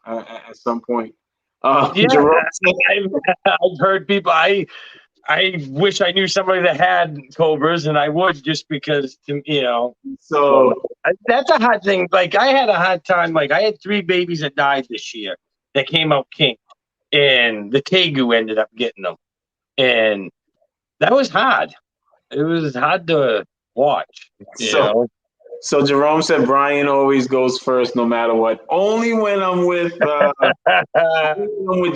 at some point. Yeah, Jerome, I've heard people. I wish I knew somebody that had cobras, and I would, just because, so that's a hard thing. Like, I had a hard time. Like, I had three babies that died this year that came out king, and the tegu ended up getting them, and that was hard. It was hard to watch. so so Jerome said Brian always goes first, no matter what. Only when I'm with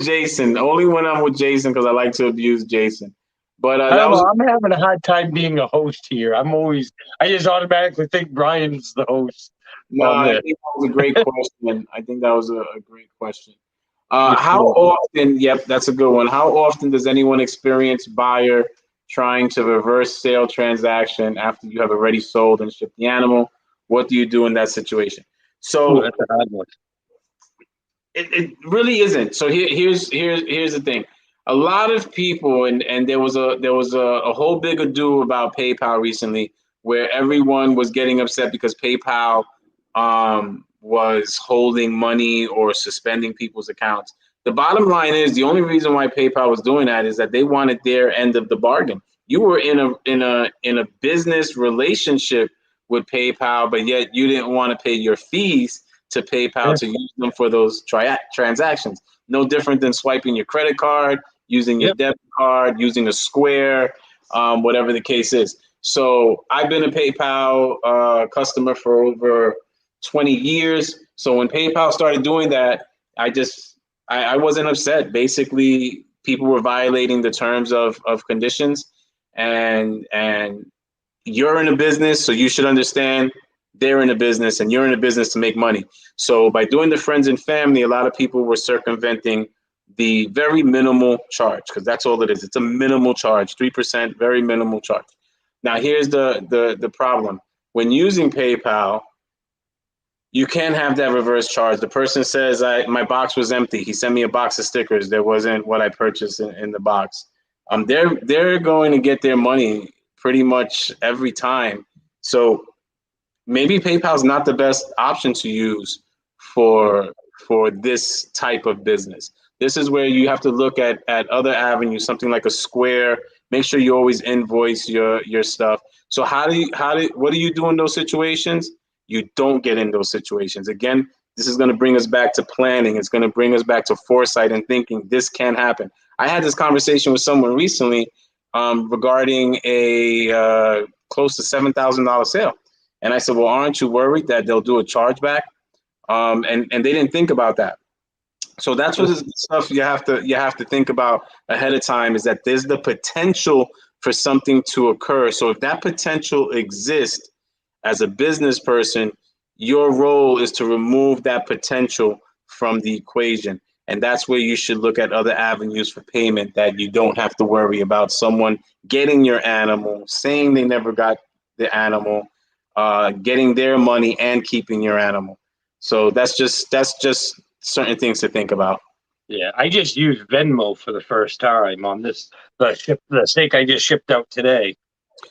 Jason. Only when I'm with Jason, because I like to abuse Jason. But I don't know. I'm having a hard time being a host here. I just automatically think Brian's the host. I think that was a great question. I think that was a great question. How often? Yep, that's a good one. How often does anyone experience buyer trying to reverse sale transaction after you have already sold and shipped the animal? What do you do in that situation? So that's a hard one. it really isn't. So here's the thing. A lot of people, and there was a whole big ado about PayPal recently, where everyone was getting upset because PayPal was holding money or suspending people's accounts. The bottom line is, the only reason why PayPal was doing that is that they wanted their end of the bargain. You were in a business relationship with PayPal, but yet you didn't want to pay your fees to PayPal to use them for those transactions. No different than swiping your credit card, using your debit card, using a Square, whatever the case is. So I've been a PayPal customer for over 20 years. So when PayPal started doing that, I wasn't upset. Basically, people were violating the terms of conditions, and you're in a business, so you should understand they're in a business, and you're in a business to make money. So by doing the friends and family, a lot of people were circumventing the very minimal charge, because that's all it is. It's a minimal charge, 3%, very minimal charge. Now, here's the problem. When using PayPal, you can't have that reverse charge. The person says, my box was empty. He sent me a box of stickers. There wasn't what I purchased in the box. They're going to get their money pretty much every time. So maybe PayPal is not the best option to use for this type of business. This is where you have to look at other avenues, something like a Square. Make sure you always invoice your stuff. So what do you do in those situations? You don't get in those situations. Again, this is going to bring us back to planning. It's going to bring us back to foresight and thinking this can happen. I had this conversation with someone recently regarding a close to $7,000 sale. And I said, well, aren't you worried that they'll do a chargeback? And they didn't think about that. So that's what the stuff you have to think about ahead of time, is that there's the potential for something to occur. So if that potential exists, as a business person, your role is to remove that potential from the equation. And that's where you should look at other avenues for payment, that you don't have to worry about someone getting your animal, saying they never got the animal, getting their money and keeping your animal. So that's just certain things to think about. Yeah, I just used Venmo for the first time on the steak I just shipped out today.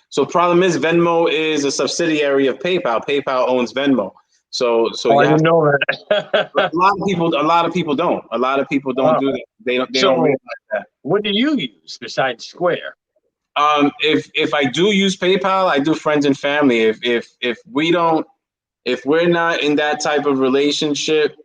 So the problem is, Venmo is a subsidiary of PayPal. PayPal owns Venmo. So I didn't know that. a lot of people don't. Do that. They don't realize that. What do you use besides Square? If I do use PayPal, I do friends and family. If we're not in that type of relationship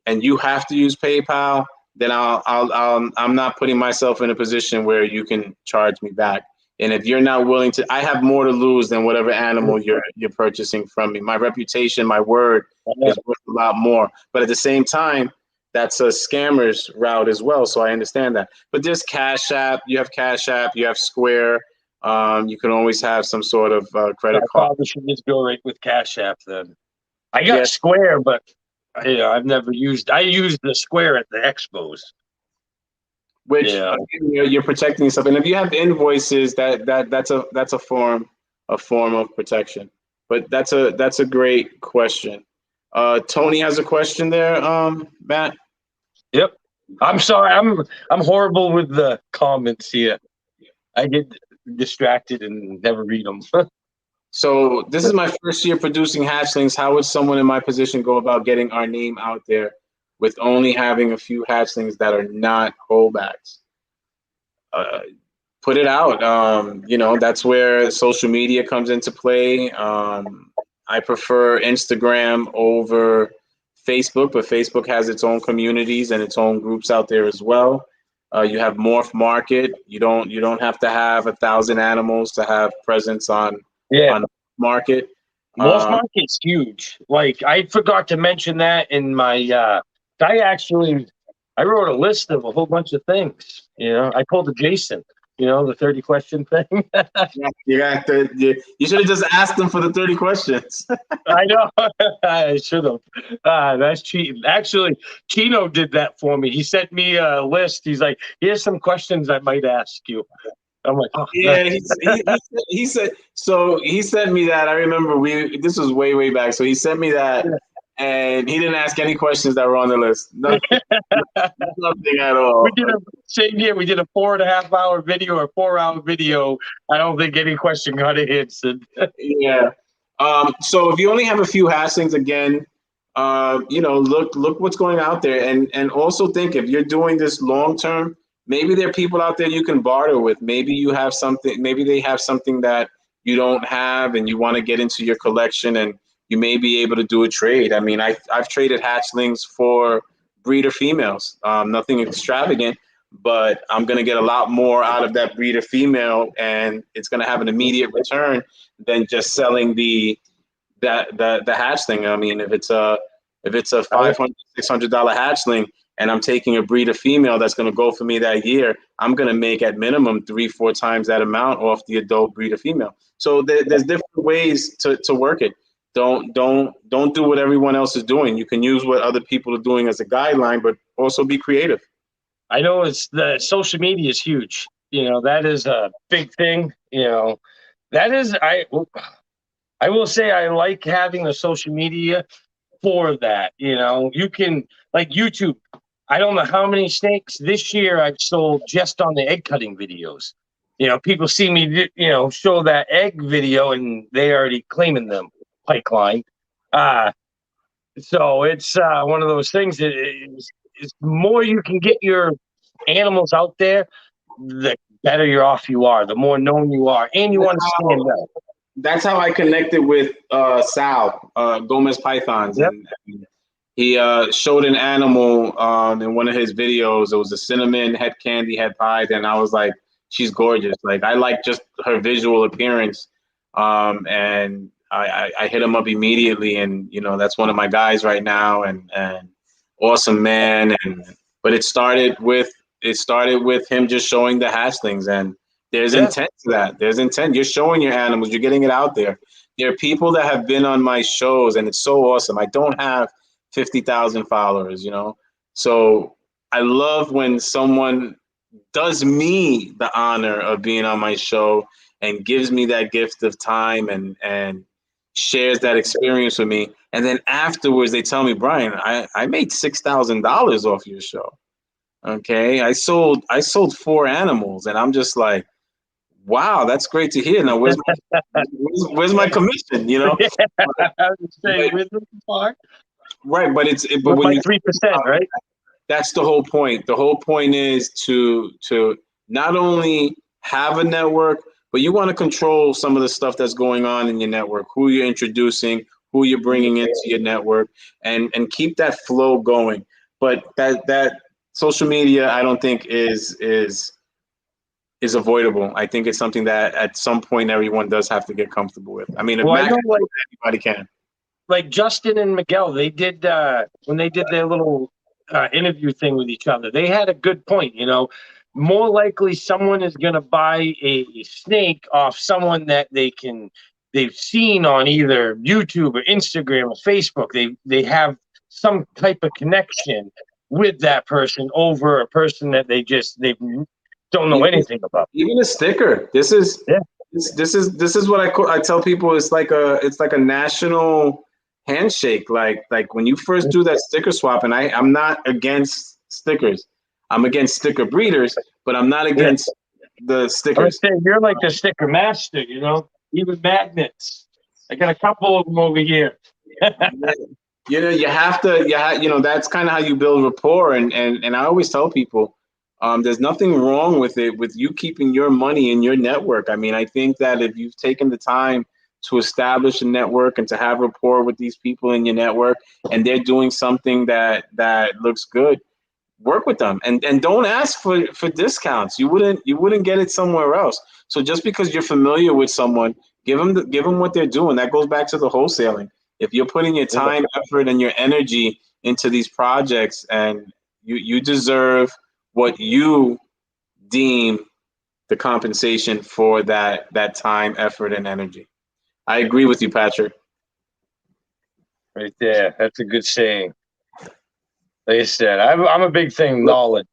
and you have to use PayPal, then I'm not putting myself in a position where you can charge me back. And if you're not willing to, I have more to lose than whatever animal you're purchasing from me. My reputation, my word is worth a lot more. But at the same time, that's a scammer's route as well. So I understand that. But there's Cash App. You have Cash App. You have Square. You can always have some sort of credit I card. probably should just go right with Cash App then. I got Yeah. Square, but I've never used. I used the Square at the expos. Which you're protecting yourself, and if you have invoices, that's a form of protection. But that's a great question. Tony has a question there, Matt. Yep. I'm sorry. I'm horrible with the comments here. I get distracted and never read them. So this is my first year producing hatchlings. How would someone in my position go about getting our name out there with only having a few hatchlings that are not holdbacks? Put it out. That's where social media comes into play. I prefer Instagram over Facebook, but Facebook has its own communities and its own groups out there as well. You have Morph Market. You don't have to have 1,000 animals to have presence on Market. Morph Market's huge. Like I forgot to mention that in my. I wrote a list of a whole bunch of things. I pulled a Jason. The 30 question thing. You should have just asked them for the 30 questions. I know. I should have. That's cheating. Actually, Chino did that for me. He sent me a list. He's like, here's some questions I might ask you. I'm like, oh. Yeah, he said, so he sent me that. I remember this was way back. So he sent me that, and he didn't ask any questions that were on the list. Nothing at all. We did a 4.5 hour video or 4 hour video. I don't think any question got answered. Yeah. So if you only have a few hatchlings, again, look what's going out there, and also think if you're doing this long term. Maybe there are people out there you can barter with. Maybe you have something. Maybe they have something that you don't have, and you want to get into your collection, and you may be able to do a trade. I mean, I've traded hatchlings for breeder females. Nothing extravagant, but I'm going to get a lot more out of that breeder female, and it's going to have an immediate return than just selling the hatchling. I mean, if it's a $500, $600 hatchling, and I'm taking a breeder female that's going to go for me that year, I'm going to make at minimum 3-4 times that amount off the adult breeder female. So there's different ways to work it. Don't do what everyone else is doing. You can use what other people are doing as a guideline, but also be creative. I know the social media is huge. That is a big thing. That is, I will say I like having the social media for that. You can, like YouTube. I don't know how many snakes this year I've sold just on the egg cutting videos. People see me, show that egg video and they already claiming them pipeline. So it's one of those things that is more you can get your animals out there, the better you're off you are, the more known you are, and you understand that. That's how I connected with Sal, Gomez Pythons. Yep. And he showed an animal in one of his videos. It was a cinnamon head candy head pie, and I was like, she's gorgeous. Like, I like just her visual appearance. And I hit him up immediately, and that's one of my guys right now, and awesome man. But it started with him just showing the hatchlings, and there's intent to that. There's intent. You're showing your animals. You're getting it out there. There are people that have been on my shows, and it's so awesome. I don't have 50,000 followers, so I love when someone does me the honor of being on my show and gives me that gift of time and shares that experience with me, and then afterwards they tell me, Brian, I made $6,000 off your show. Okay, I sold 4 animals, and I'm just like, wow, that's great to hear. Now where's my commission? I would say with the part. Right, but but when you 3%, right? That's the whole point. The whole point is to not only have a network, but you want to control some of the stuff that's going on in your network, who you're introducing, who you're bringing into your network, and keep that flow going. But that social media, I don't think is avoidable. I think it's something that at some point everyone does have to get comfortable with. I mean, if Well, I Mac, know, anybody can. like Justin and Miguel, they did when they did their little interview thing with each other. They had a good point. More likely someone is going to buy a snake off someone that they've seen on either YouTube or Instagram or Facebook. They have some type of connection with that person over a person that they don't know anything about. Even a sticker. This is Yeah. this is what I tell people. It's like a national handshake. Like when you first do that sticker swap, and I'm not against stickers. I'm against sticker breeders, but I'm not against the stickers. I would say you're like the sticker master, even magnets. I got a couple of them over here. You have to, that's kind of how you build rapport. And I always tell people, there's nothing wrong with it, with you keeping your money in your network. I mean, I think that if you've taken the time to establish a network and to have rapport with these people in your network, and they're doing something that looks good, work with them, and don't ask for discounts. You wouldn't get it somewhere else. So just because you're familiar with someone, give them what they're doing. That goes back to the wholesaling. If you're putting your time, effort, and your energy into these projects, and you deserve what you deem the compensation for that time, effort, and energy. I agree with you, Patrick. Right there. That's a good saying. Like I said, I'm a big thing. Knowledge.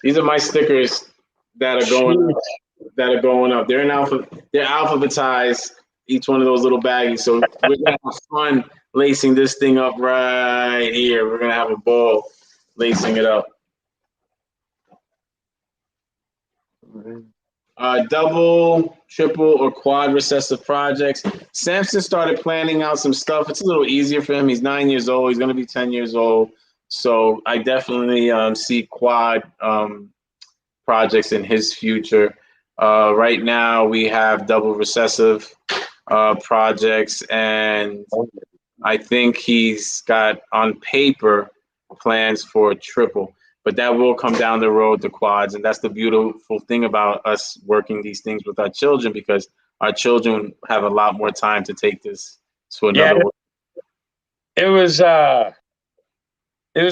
These are my stickers that are going up. They're alphabetized, each one of those little baggies. So we're gonna have fun lacing this thing up right here. We're gonna have a ball lacing it up. Double, triple, or quad recessive projects. Samson started planning out some stuff. It's a little easier for him. He's 9 years old. He's going to be 10 years old. So I definitely see quad projects in his future. Right now, we have double recessive projects, and I think he's got on paper plans for triple. But that will come down the road to quads, and that's the beautiful thing about us working these things with our children, because our children have a lot more time to take this to another. It was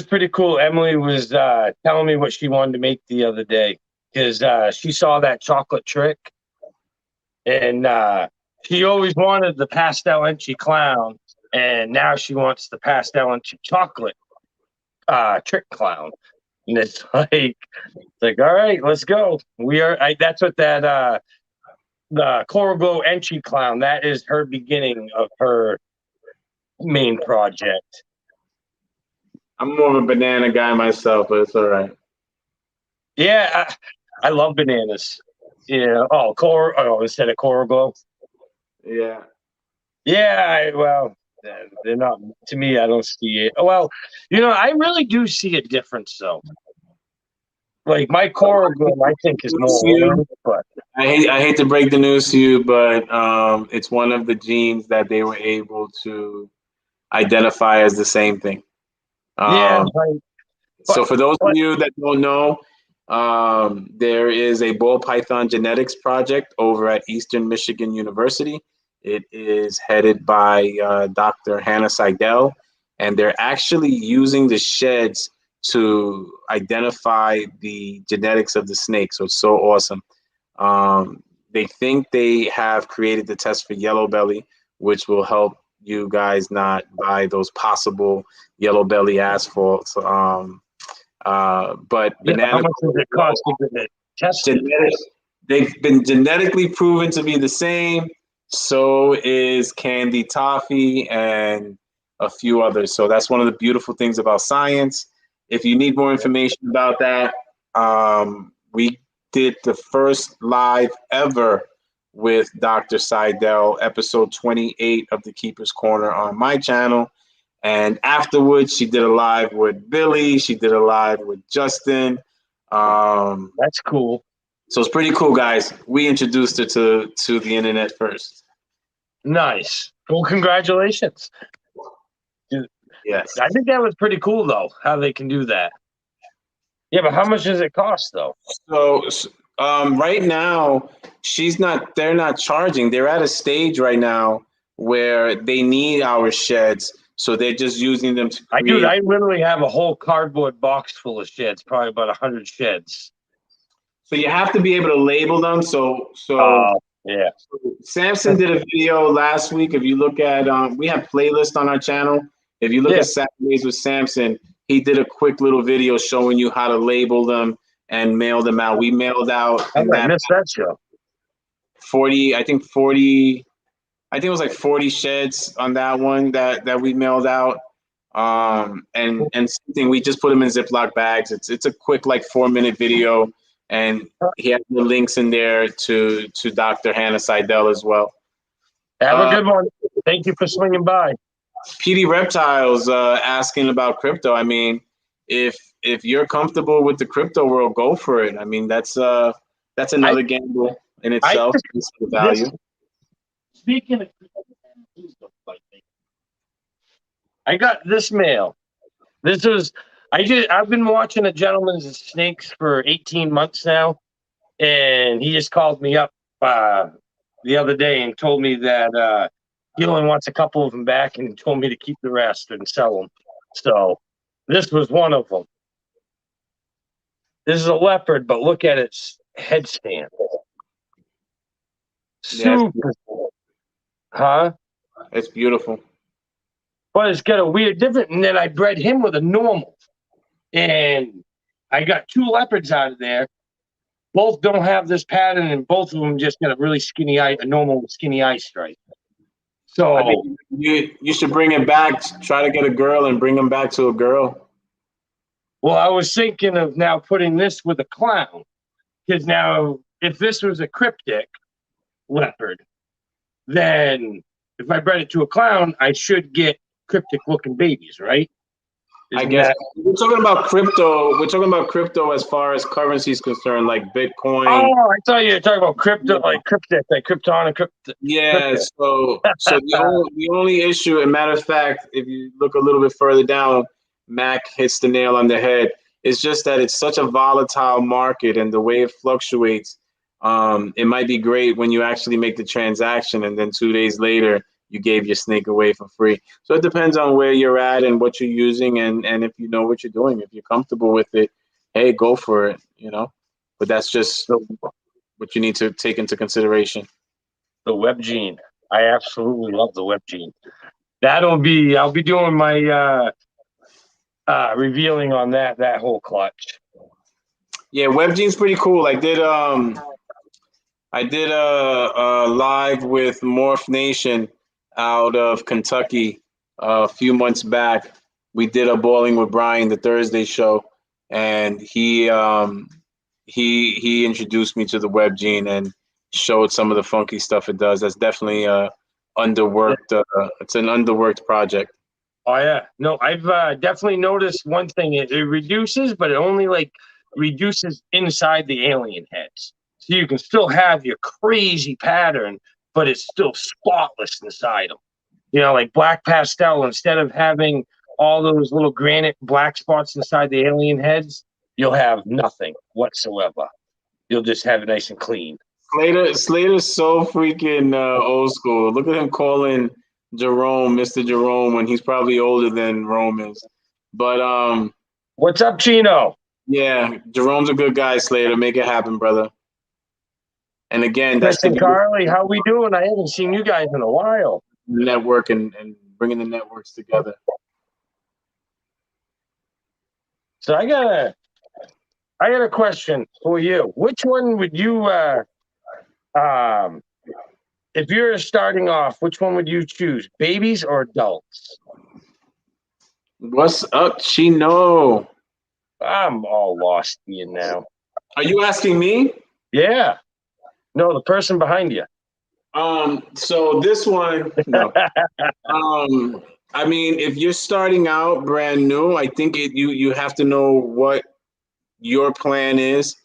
pretty cool. Emily was telling me what she wanted to make the other day, because she saw that chocolate trick, and she always wanted the pastel Enchi clown, and now she wants the pastel Enchi chocolate trick clown. And it's like, all right, let's go. That's what the Coral Glow Enchi clown, that is her beginning of her main project. I'm more of a banana guy myself, but it's all right. Yeah, I love bananas. Yeah. Instead of Coral Glow. Yeah. Yeah. Well, they're not, to me. I don't see it. Well, I really do see a difference though. Like my Coral Glow, I think is more. But I hate to break the news to you, but it's one of the genes that they were able to identify as the same thing. So for those of you that don't know, there is a ball python genetics project over at Eastern Michigan University. It is headed by Dr. Hannah Seidel, and they're actually using the sheds to identify the genetics of the snake. So it's so awesome. They think they have created the test for yellow belly, which will help you guys not buy those possible yellow belly asphalts. But how much does it cost to get it tested? They've been genetically proven to be the same. So is candy toffee and a few others. So that's one of the beautiful things about science. If you need more information about that, we did the first live ever with Dr. Seidel, episode 28 of the Keeper's Corner on my channel. And afterwards, she did a live with Billy. She did a live with Justin. That's cool. So it's pretty cool, guys. We introduced her to the internet first. Nice. Well, congratulations. Yes. I think that was pretty cool, though, how they can do that. Yeah, but how much does it cost, though? So right now, they're not charging. They're at a stage right now where they need our sheds. So they're just using them to create. I literally have a whole cardboard box full of sheds, probably about 100 sheds. So you have to be able to label them. So yeah. Samson did a video last week. If you look at, we have playlists on our channel. If you look at Saturdays with Samson, he did a quick little video showing you how to label them and mail them out. We mailed out I missed that show. 40, I think 40, I think it was like 40 sheds on that one that we mailed out. And something, we just put them in Ziploc bags. It's a quick like 4-minute video, and he has the links in there to Dr. Hannah Seidel as well. Have a good one. Thank you for swinging by. PD Reptiles asking about crypto. I mean, if you're comfortable with the crypto world, go for it. I mean, that's another gamble in itself. Value. Speaking of, I got this mail. I've been watching a gentleman's snakes for 18 months now, and he just called me up the other day and told me that he only wants a couple of them back, and told me to keep the rest and sell them. So this was one of them. This is a leopard, but look at its headstand. Super. Huh? It's beautiful. But it's got a weird different. And then I bred him with a normal. And I got 2 leopards out of there. Both don't have this pattern, and both of them just got a really skinny eye, a normal skinny eye stripe. So I think you should bring it back. Try to get a girl and bring them back to a girl. Well, I was thinking of now putting this with a clown. Because now, if this was a cryptic leopard, then if I bred it to a clown, I should get cryptic looking babies, right? I guess we're talking about crypto. We're talking about crypto as far as currency is concerned, like Bitcoin. Oh, I thought you were talking about crypto, like cryptic, like Krypton and cryptic. Yeah. Cryptic. So the only issue, and matter of fact, if you look a little bit further down, Mac hits the nail on the head. It's just that it's such a volatile market, and the way it fluctuates. It might be great when you actually make the transaction, and then 2 days later you gave your snake away for free. So it depends on where you're at and what you're using, and if you know what you're doing. If you're comfortable with it, hey, go for it, But that's just what you need to take into consideration. The web gene. I absolutely love the web gene. I'll be doing my revealing on that whole clutch. Yeah, web gene's pretty cool. I did a live with Morph Nation out of Kentucky a few months back. We did a Bowling with Brian, the Thursday show, and he introduced me to the web gene and showed some of the funky stuff it does. That's definitely underworked. It's an underworked project. Oh yeah, no, I've definitely noticed one thing. It reduces, but it only reduces inside the alien heads. So you can still have your crazy pattern, but it's still spotless inside them. Like black pastel, instead of having all those little granite black spots inside the alien heads, you'll have nothing whatsoever. You'll just have it nice and clean. Slater's so freaking old school. Look at him calling Jerome Mr. Jerome when he's probably older than Rome is. But what's up, Chino? Yeah, Jerome's a good guy, Slater. Make it happen, brother. And again, that's the Carly. How we doing? I haven't seen you guys in a while. Network and bringing the networks together. So I got a question for you. Which one would you if you're starting off, which one would you choose? Babies or adults? What's up, Chino? I'm all lost in now. Are you asking me? Yeah. No, the person behind you. So this one, no. I mean, if you're starting out brand new, I think you have to know what your plan is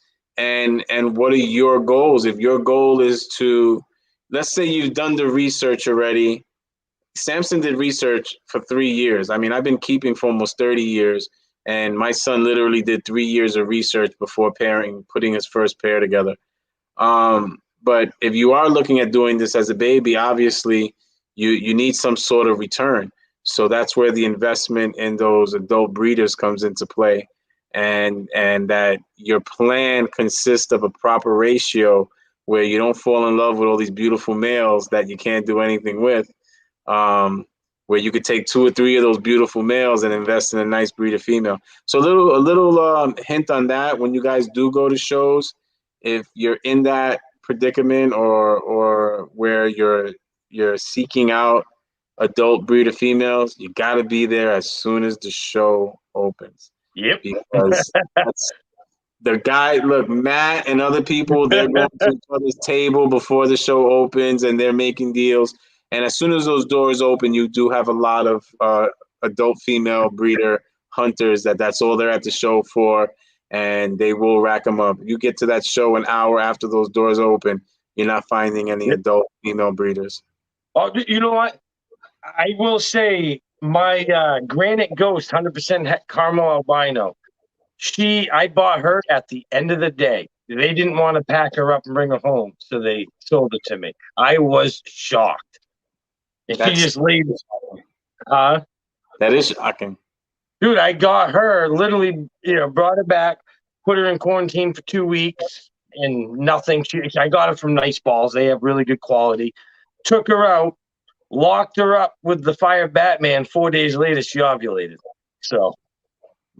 and what are your goals? If your goal is to, let's say you've done the research already. Samson did research for 3 years. I mean, I've been keeping for almost 30 years, and my son literally did 3 years of research before putting his first pair together. But if you are looking at doing this as a baby, obviously you need some sort of return. So that's where the investment in those adult breeders comes into play, and that your plan consists of a proper ratio where you don't fall in love with all these beautiful males that you can't do anything with. Where you could take 2 or 3 of those beautiful males and invest in a nice breeder female. So a little hint on that when you guys do go to shows, if you're in that predicament or where you're seeking out adult breeder females, you got to be there as soon as the show opens. Yep. Because that's the guy. Look, Matt and other people, they're going to each other's table before the show opens, and they're making deals. And as soon as those doors open, you do have a lot of adult female breeder hunters that's all they're at the show for, and they will rack them up. You get to that show an hour after those doors open, you're not finding any adult female breeders. Oh, you know what? I will say my Granite Ghost 100% caramel albino. I bought her at the end of the day. They didn't want to pack her up and bring her home, so they sold it to me. I was shocked. And she just laid. That is shocking. Dude, I got her literally, brought her back, put her in quarantine for 2 weeks, and nothing. I got her from Nice Balls. They have really good quality. Took her out, locked her up with the Fire Batman. 4 days later, she ovulated. So,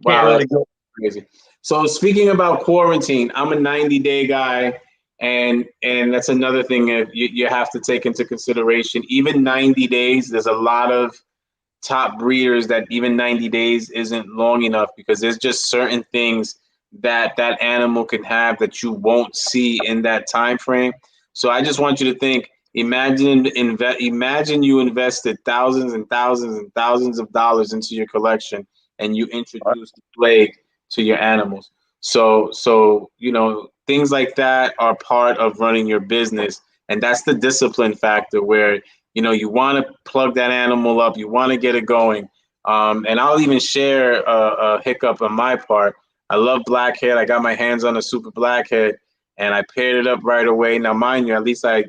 wow, really that's crazy. So speaking about quarantine, I'm a 90-day guy, and that's another thing you have to take into consideration. Even 90 days, there's a lot of top breeders that even 90 days isn't long enough, because there's just certain things that animal can have that you won't see in that time frame. So I just want you to think, imagine you invested thousands and thousands and thousands of dollars into your collection, and you introduced the plague to your animals. So things like that are part of running your business, and that's the discipline factor where you want to plug that animal up, you want to get it going. And I'll even share a hiccup on my part. I love blackhead. I got my hands on a super blackhead, and I paired it up right away. Now, mind you, at least I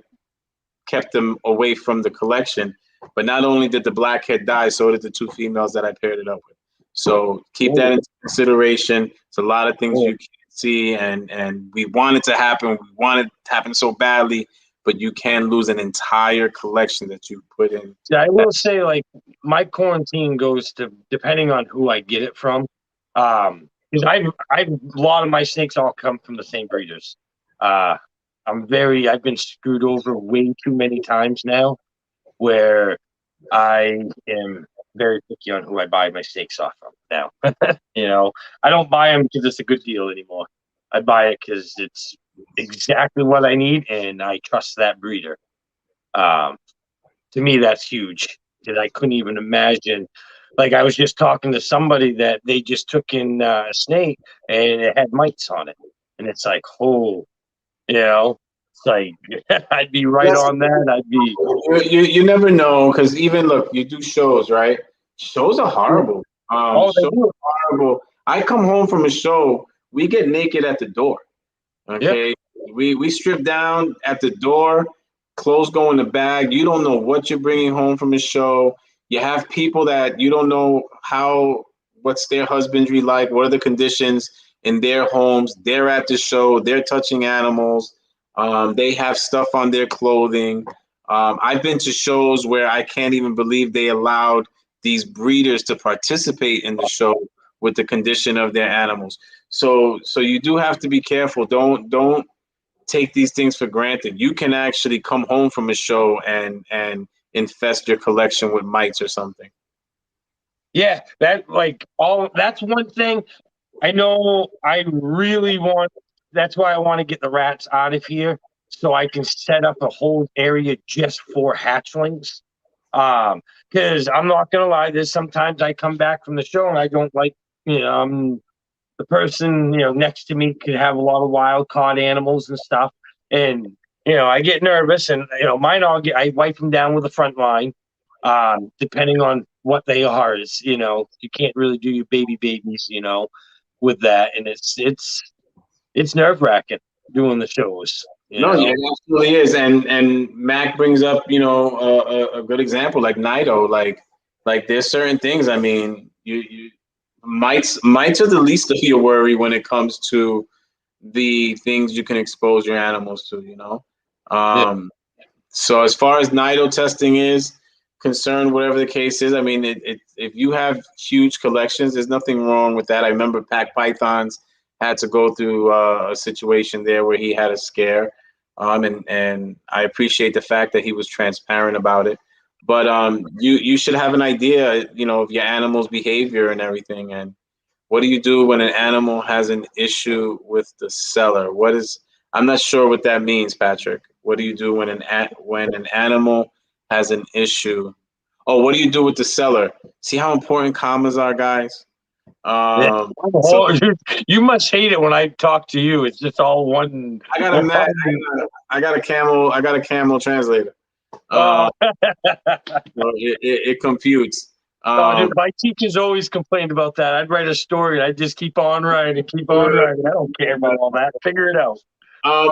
kept them away from the collection. But not only did the blackhead die, so did the 2 females that I paired it up with. So keep that into consideration. It's a lot of things you can't see, and we want it to happen. We want it to happen so badly, but you can lose an entire collection that you put in. Yeah, I will say, like, my quarantine goes to depending on who I get it from. Because a lot of my snakes all come from the same breeders. I've been screwed over way too many times now, where I am very picky on who I buy my snakes off from now. I don't buy them because it's a good deal anymore. I buy it because it's exactly what I need, and I trust that breeder. To me, that's huge, because I couldn't even imagine. Like, I was just talking to somebody that they just took in a snake, and it had mites on it, and it's like, it's like I'd be right on that. I'd be. You never know, because even look, you do shows, right? Shows are horrible. Shows are horrible. I come home from a show, we get naked at the door. Okay, yep. We strip down at the door, clothes go in the bag. You don't know what you're bringing home from a show. You have people that you don't know what's their husbandry like, what are the conditions in their homes. They're at the show, they're touching animals. They have stuff on their clothing. I've been to shows where I can't even believe they allowed these breeders to participate in the show with the condition of their animals. So you do have to be careful. Don't take these things for granted. You can actually come home from a show and infest your collection with mites or something. Yeah, that's one thing I know I really want. That's why I want to get the rats out of here, so I can set up a whole area just for hatchlings. Because I'm not gonna lie, there's sometimes I come back from the show and I don't like, I'm the person, next to me could have a lot of wild caught animals and stuff. And, I get nervous and, mine I wipe them down with a front line, depending on what they are. You can't really do your babies, with that. And it's nerve wracking doing the shows. No, yeah, it absolutely is. And Mac brings up, a good example like Nido. Like there's certain things. I mean, you mites are the least of your worry when it comes to the things you can expose your animals to. Yeah. So as far as Nido testing is concerned, whatever the case is, I mean, if you have huge collections, there's nothing wrong with that. I remember Pac Pythons had to go through a situation there where he had a scare. And I appreciate the fact that he was transparent about it. But you should have an idea, of your animal's behavior and everything. And what do you do when an animal has an issue with the seller? I'm not sure what that means, Patrick. What do you do when an animal has an issue? Oh, what do you do with the seller? See how important commas are, guys? Yeah. So You must hate it when I talk to you. It's just all one. I got a camel translator. Oh. It computes. Dude, my teachers always complained about that. I'd write a story and I'd just keep on writing, keep on writing. I don't care about all that. Figure it out.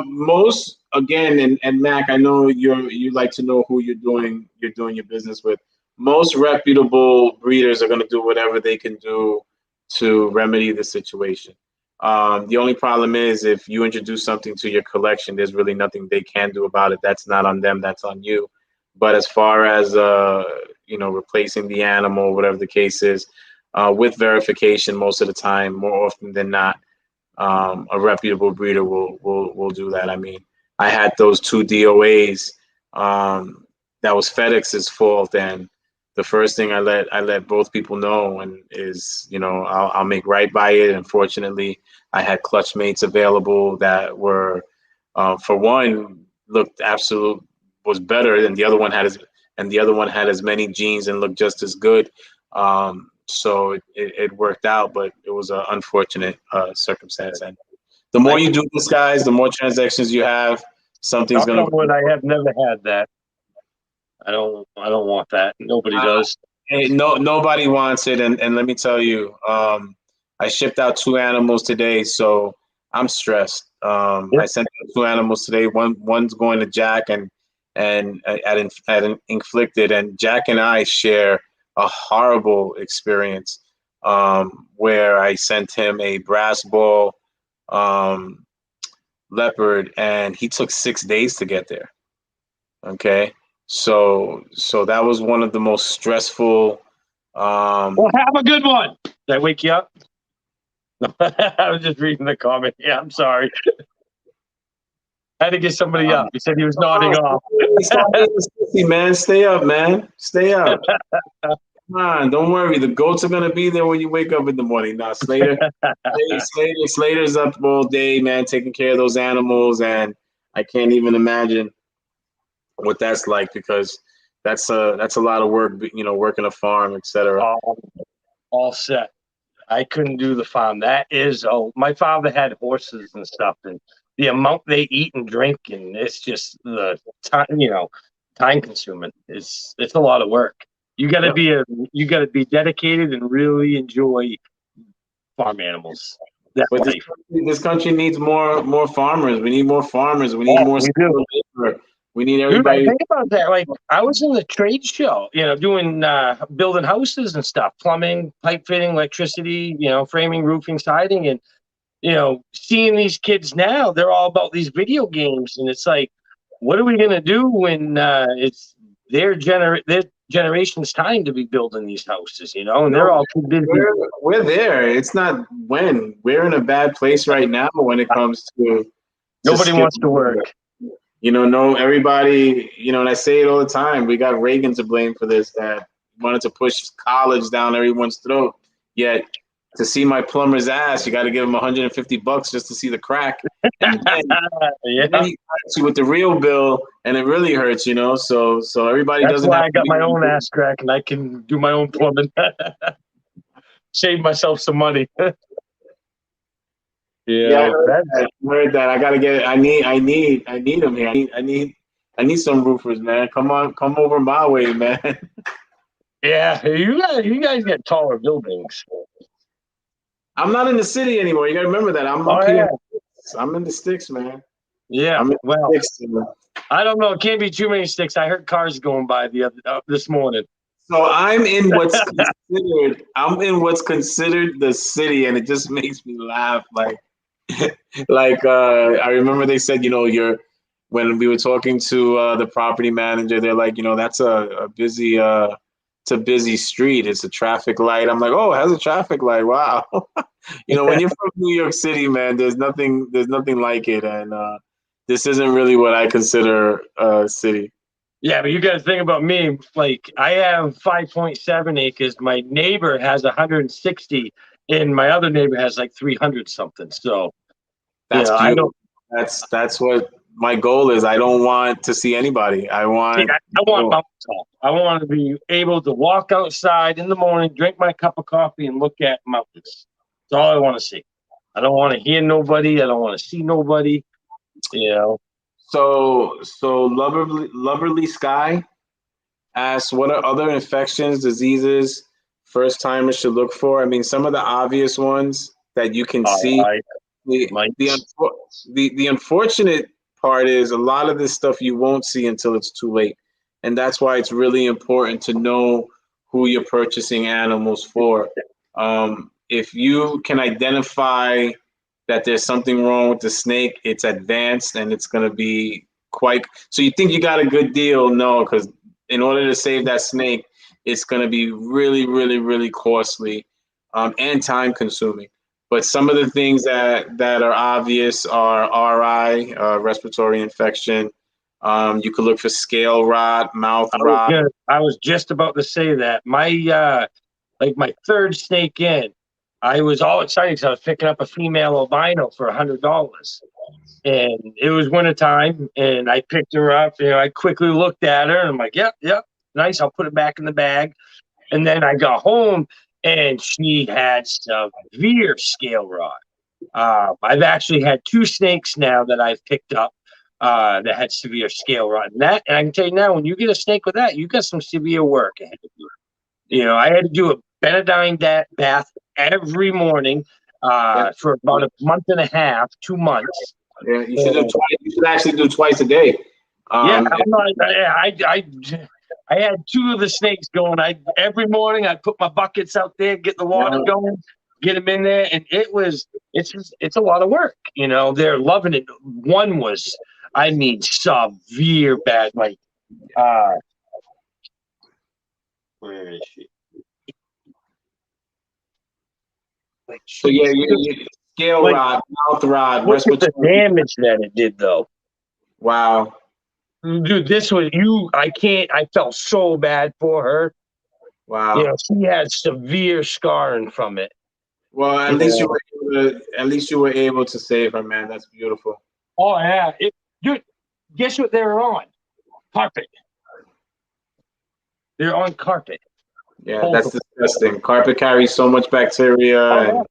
Most again, and Mac, I know you like to know who you're doing your business with. Most reputable breeders are going to do whatever they can do to remedy the situation. The only problem is if you introduce something to your collection, there's really nothing they can do about it. That's not on them, that's on you. But as far as replacing the animal, whatever the case is, with verification, most of the time, more often than not, a reputable breeder will do that. I mean, I had those 2 DOAs. That was FedEx's fault, and the first thing I let both people know and is I'll make right by it. Unfortunately, I had clutch mates available that were for one looked was better than the other one had as many genes and looked just as good. So it worked out, but it was an unfortunate circumstance. And the more you do this, guys, the more transactions you have, something's going to. I have never had that. I don't want that. Nobody does. Nobody wants it. And let me tell you, I shipped out 2 animals today, so I'm stressed. I sent out 2 animals today. One's going to Jack and at Inflicted, and Jack and I share a horrible experience where I sent him a brass ball leopard, and he took 6 days to get there. Okay. So that was one of the most stressful. Well, have a good one. Did I wake you up? I was just reading the comment. Yeah, I'm sorry. I had to get somebody up. He said he was nodding off. Stop being a sissy, man. Stay up, man. Stay up. Come on, don't worry. The goats are gonna be there when you wake up in the morning. Now, Slater's up all day, man, taking care of those animals, and I can't even imagine what that's like, because that's a lot of work, working a farm, etc. All set. I couldn't do the farm. That is, my father had horses and stuff, and the amount they eat and drink, and it's just the time, time consuming. It's a lot of work. You got to be dedicated and really enjoy farm animals. But this country needs more farmers. We need more farmers. We need more labor. We need everybody. Dude, I think about that. Like, I was in the trade show, doing building houses and stuff, plumbing, pipe fitting, electricity, framing, roofing, siding, and seeing these kids now, they're all about these video games, and it's like, what are we gonna do when it's their generation's time to be building these houses, and they're all too busy. We're there. It's not when. We're in a bad place right now when it comes to nobody wants to work. No, everybody, and I say it all the time, we got Reagan to blame for this, that wanted to push college down everyone's throat. Yet to see my plumber's ass, you got to give him $150 just to see the crack. And then he hurts you with the real bill, and it really hurts, So everybody That's doesn't. Why I got my own ass crack, and I can do my own plumbing. Save myself some money. You Yeah, I know, heard that's that. I heard that. I gotta get. I need them here. I need some roofers, man. Come over my way, man. yeah. You guys get taller buildings. I'm not in the city anymore. You gotta remember that. I'm Oh up here. yeah, I'm in the sticks, man. yeah. I'm in Well, the sticks. I don't know. It can't be too many sticks. I heard cars going by this morning. So I'm in what's considered. I'm in what's considered the city, and it just makes me laugh. I remember they said, you're when we were talking to the property manager, they're like, that's a busy it's a busy street. It's a traffic light. I'm like, oh, it has a traffic light. Wow. When you're from New York City, man, there's nothing like it, and this isn't really what I consider a city. Yeah, but you got to think about me. Like, I have 5.7 acres. My neighbor has 160, and my other neighbor has like 300 something. So, That's I beautiful. don't. That's what my goal is. I don't want to see anybody. I See, want I want mountain top. I want to be able to walk outside in the morning, drink my cup of coffee, and look at mountains. That's all I want to see. I don't want to hear nobody. I don't want to see nobody. You know. so Loverly Sky asks, what are other infections, diseases first timers should look for? I mean, some of the obvious ones that you can see. I The might. the unfortunate part is a lot of this stuff you won't see until it's too late, and that's why it's really important to know who you're purchasing animals for. If you can identify that there's something wrong with the snake, it's advanced and it's going to be quite. So you think you got a good deal? No, because in order to save that snake, it's going to be really, really, really costly, and time consuming. But some of the things that are obvious are RI, respiratory infection. You could look for scale rot, mouth rot. I was just about to say that. Like my third snake in, I was all excited because I was picking up a female albino for $100, and it was wintertime, and I picked her up. I quickly looked at her, and I'm like, "Yep, yep, nice." I'll put it back in the bag, and then I got home, and she had severe scale rot. I've actually had two snakes now that I've picked up that had severe scale rot. And I can tell you now, when you get a snake with that, you got some severe work ahead of you. I had to do a Benadine bath every morning Yeah, for about a month and a half, 2 months. yeah, you should do twice. You should actually do twice a day. Yeah, Um, I had two of the snakes going. Every morning I put my buckets out there, get the water yeah, going, get them in there, and it's a lot of work. They're loving it. One was, I mean, severe bad. Like, uh, where is she? Like, so yeah, you scale like, rot, mouth rot, look at the respiratory. damage that it did, though. Wow, Dude, this was you. I can't. I felt so bad for her. wow. She had severe scarring from it. Well, at You least you know. were able to save her, man. That's beautiful. Oh yeah, dude. Guess what they're on? Carpet. They're on carpet. Yeah, Both that's of them. disgusting. Carpet carries so much bacteria, Oh, yeah. and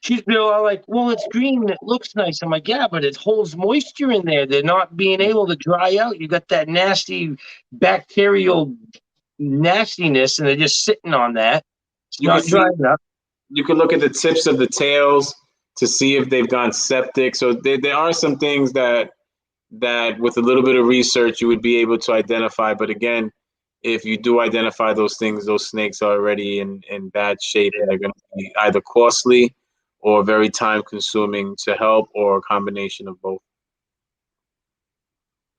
She's been all like, well, it's green and it looks nice. I'm like, yeah, but it holds moisture in there. They're not being able to dry out. You got that nasty bacterial nastiness, and they're just sitting on that. It's you can not see. drying up. You can look at the tips of the tails to see if they've gone septic. So there are some things that with a little bit of research you would be able to identify. But again, if you do identify those things, those snakes are already in bad shape, and they're going to be either costly or very time consuming to help, or a combination of both.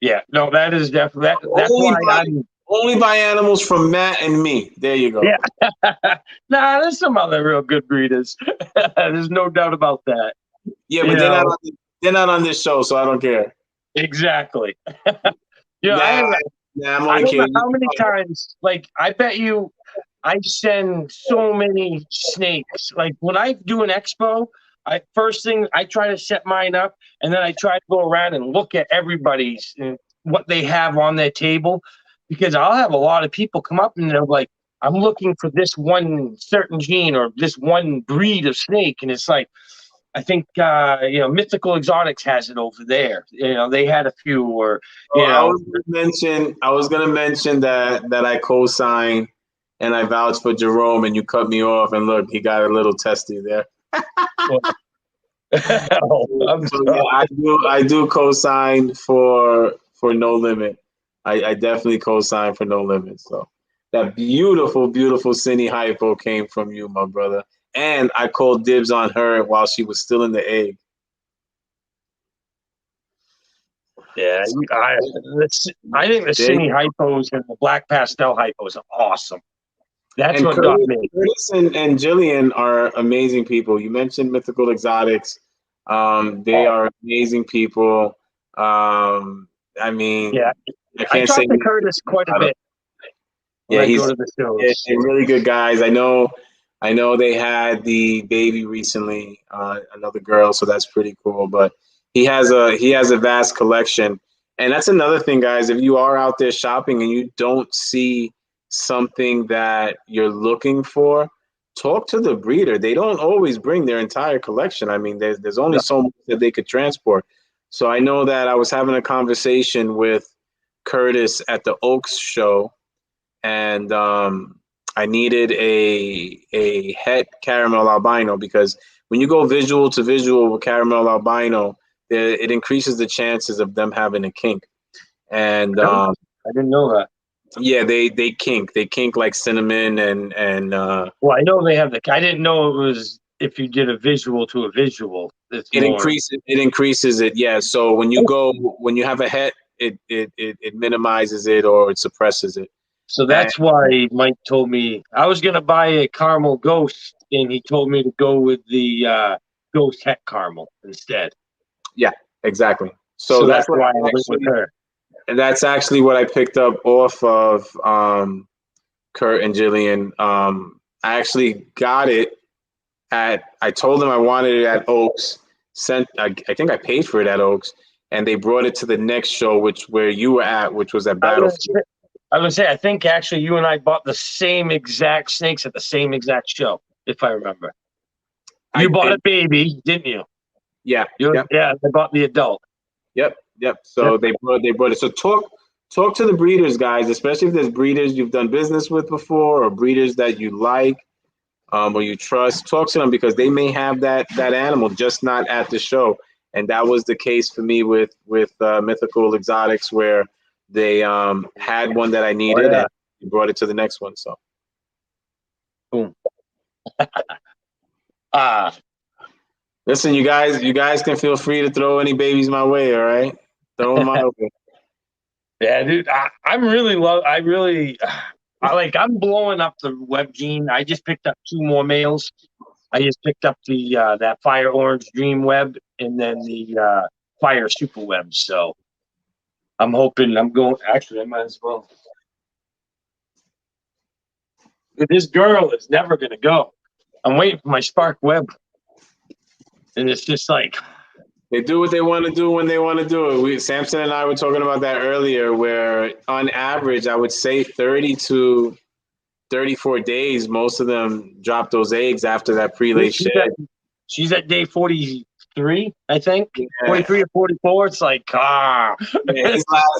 Yeah, no, that is definitely that's Only why buy, I'm. only buy animals from Matt and me. There you go. Yeah, nah, there's some other real good breeders. There's no doubt about that. Yeah, You but know, they're not on this show, so I don't care. exactly. Nah, I I'm I only don't know kidding. how many times, like, I bet you I send so many snakes. Like, when I do an expo, first thing I try to set mine up, and then I try to go around and look at everybody's what they have on their table, because I'll have a lot of people come up and they're like, I'm looking for this one certain gene or this one breed of snake. And it's like, I think Mythical Exotics has it over there. They had a few, or Oh, I was gonna mention that I co-signed and I vouched for Jerome, and you cut me off. And look, he got a little testy there. Oh, I'm So sorry. yeah, I do co-sign for No Limit. I definitely co-sign for No Limit. So that beautiful, beautiful Cine hypo came from you, my brother. And I called dibs on her while she was still in the egg. Yeah, I think the There Cine hypos and the black pastel hypos are awesome. That's And what got me. Curtis and Jillian are amazing people. You mentioned Mythical Exotics. They Oh, are amazing people. I mean, yeah, I I can't say talk to Curtis quite a about it. bit when Yeah, I go to the shows. they're really good guys. I know they had the baby recently, another girl, so that's pretty cool. But he has a vast collection, and that's another thing, guys. If you are out there shopping and you don't see something that you're looking for, talk to the breeder. They don't always bring their entire collection. I mean, there's only Yeah. so much that they could transport. So I know that I was having a conversation with Curtis at the Oaks show, and I needed a het caramel albino, because when you go visual to visual with caramel albino, it increases the chances of them having a kink. And Really? I didn't know that. yeah, they kink like cinnamon and Well, I know they have the. I didn't know it was if you did a visual to a visual. It's more. it increases it. Yeah, so when you have a het, it minimizes it or it suppresses it. So And that's why Mike told me I was gonna buy a caramel ghost, and he told me to go with the ghost het caramel instead. yeah, exactly. So So that's that's what why I I went with actually her. And that's actually what I picked up off of Kurt and Jillian. I actually got it I told them I wanted it at Oaks. I think I paid for it at Oaks, and they brought it to the next show, where you were at, which was at I was, Battlefield. I was gonna say I think actually you and I bought the same exact snakes at the same exact show, if I remember. I You bought a did, baby, didn't you? yeah, You yep, yeah, I bought the adult. yep. Yep. So they brought it. So talk to the breeders, guys, especially if there's breeders you've done business with before or breeders that you like, or you trust. Talk to them, because they may have that animal, just not at the show. And that was the case for me with Mythical Exotics, where they had one that I Oh needed yeah. and brought it to the next one. So Boom. Ah, listen, you guys can feel free to throw any babies my way. All right, throw them my way. yeah, dude. I'm blowing up the web gene. I just picked up two more males. I just picked up the that fire orange dream web and then the fire super web. So I'm hoping I'm going. Actually, I might as well. This girl is never gonna go. I'm waiting for my spark web, and it's just like, They do what they want to do when they want to do it. Samson and I were talking about that earlier, where on average, I would say 30 to 34 days, most of them drop those eggs after that pre-lay she's shed. she's at day 43, I think. Yeah. 43 or 44. It's like Yeah,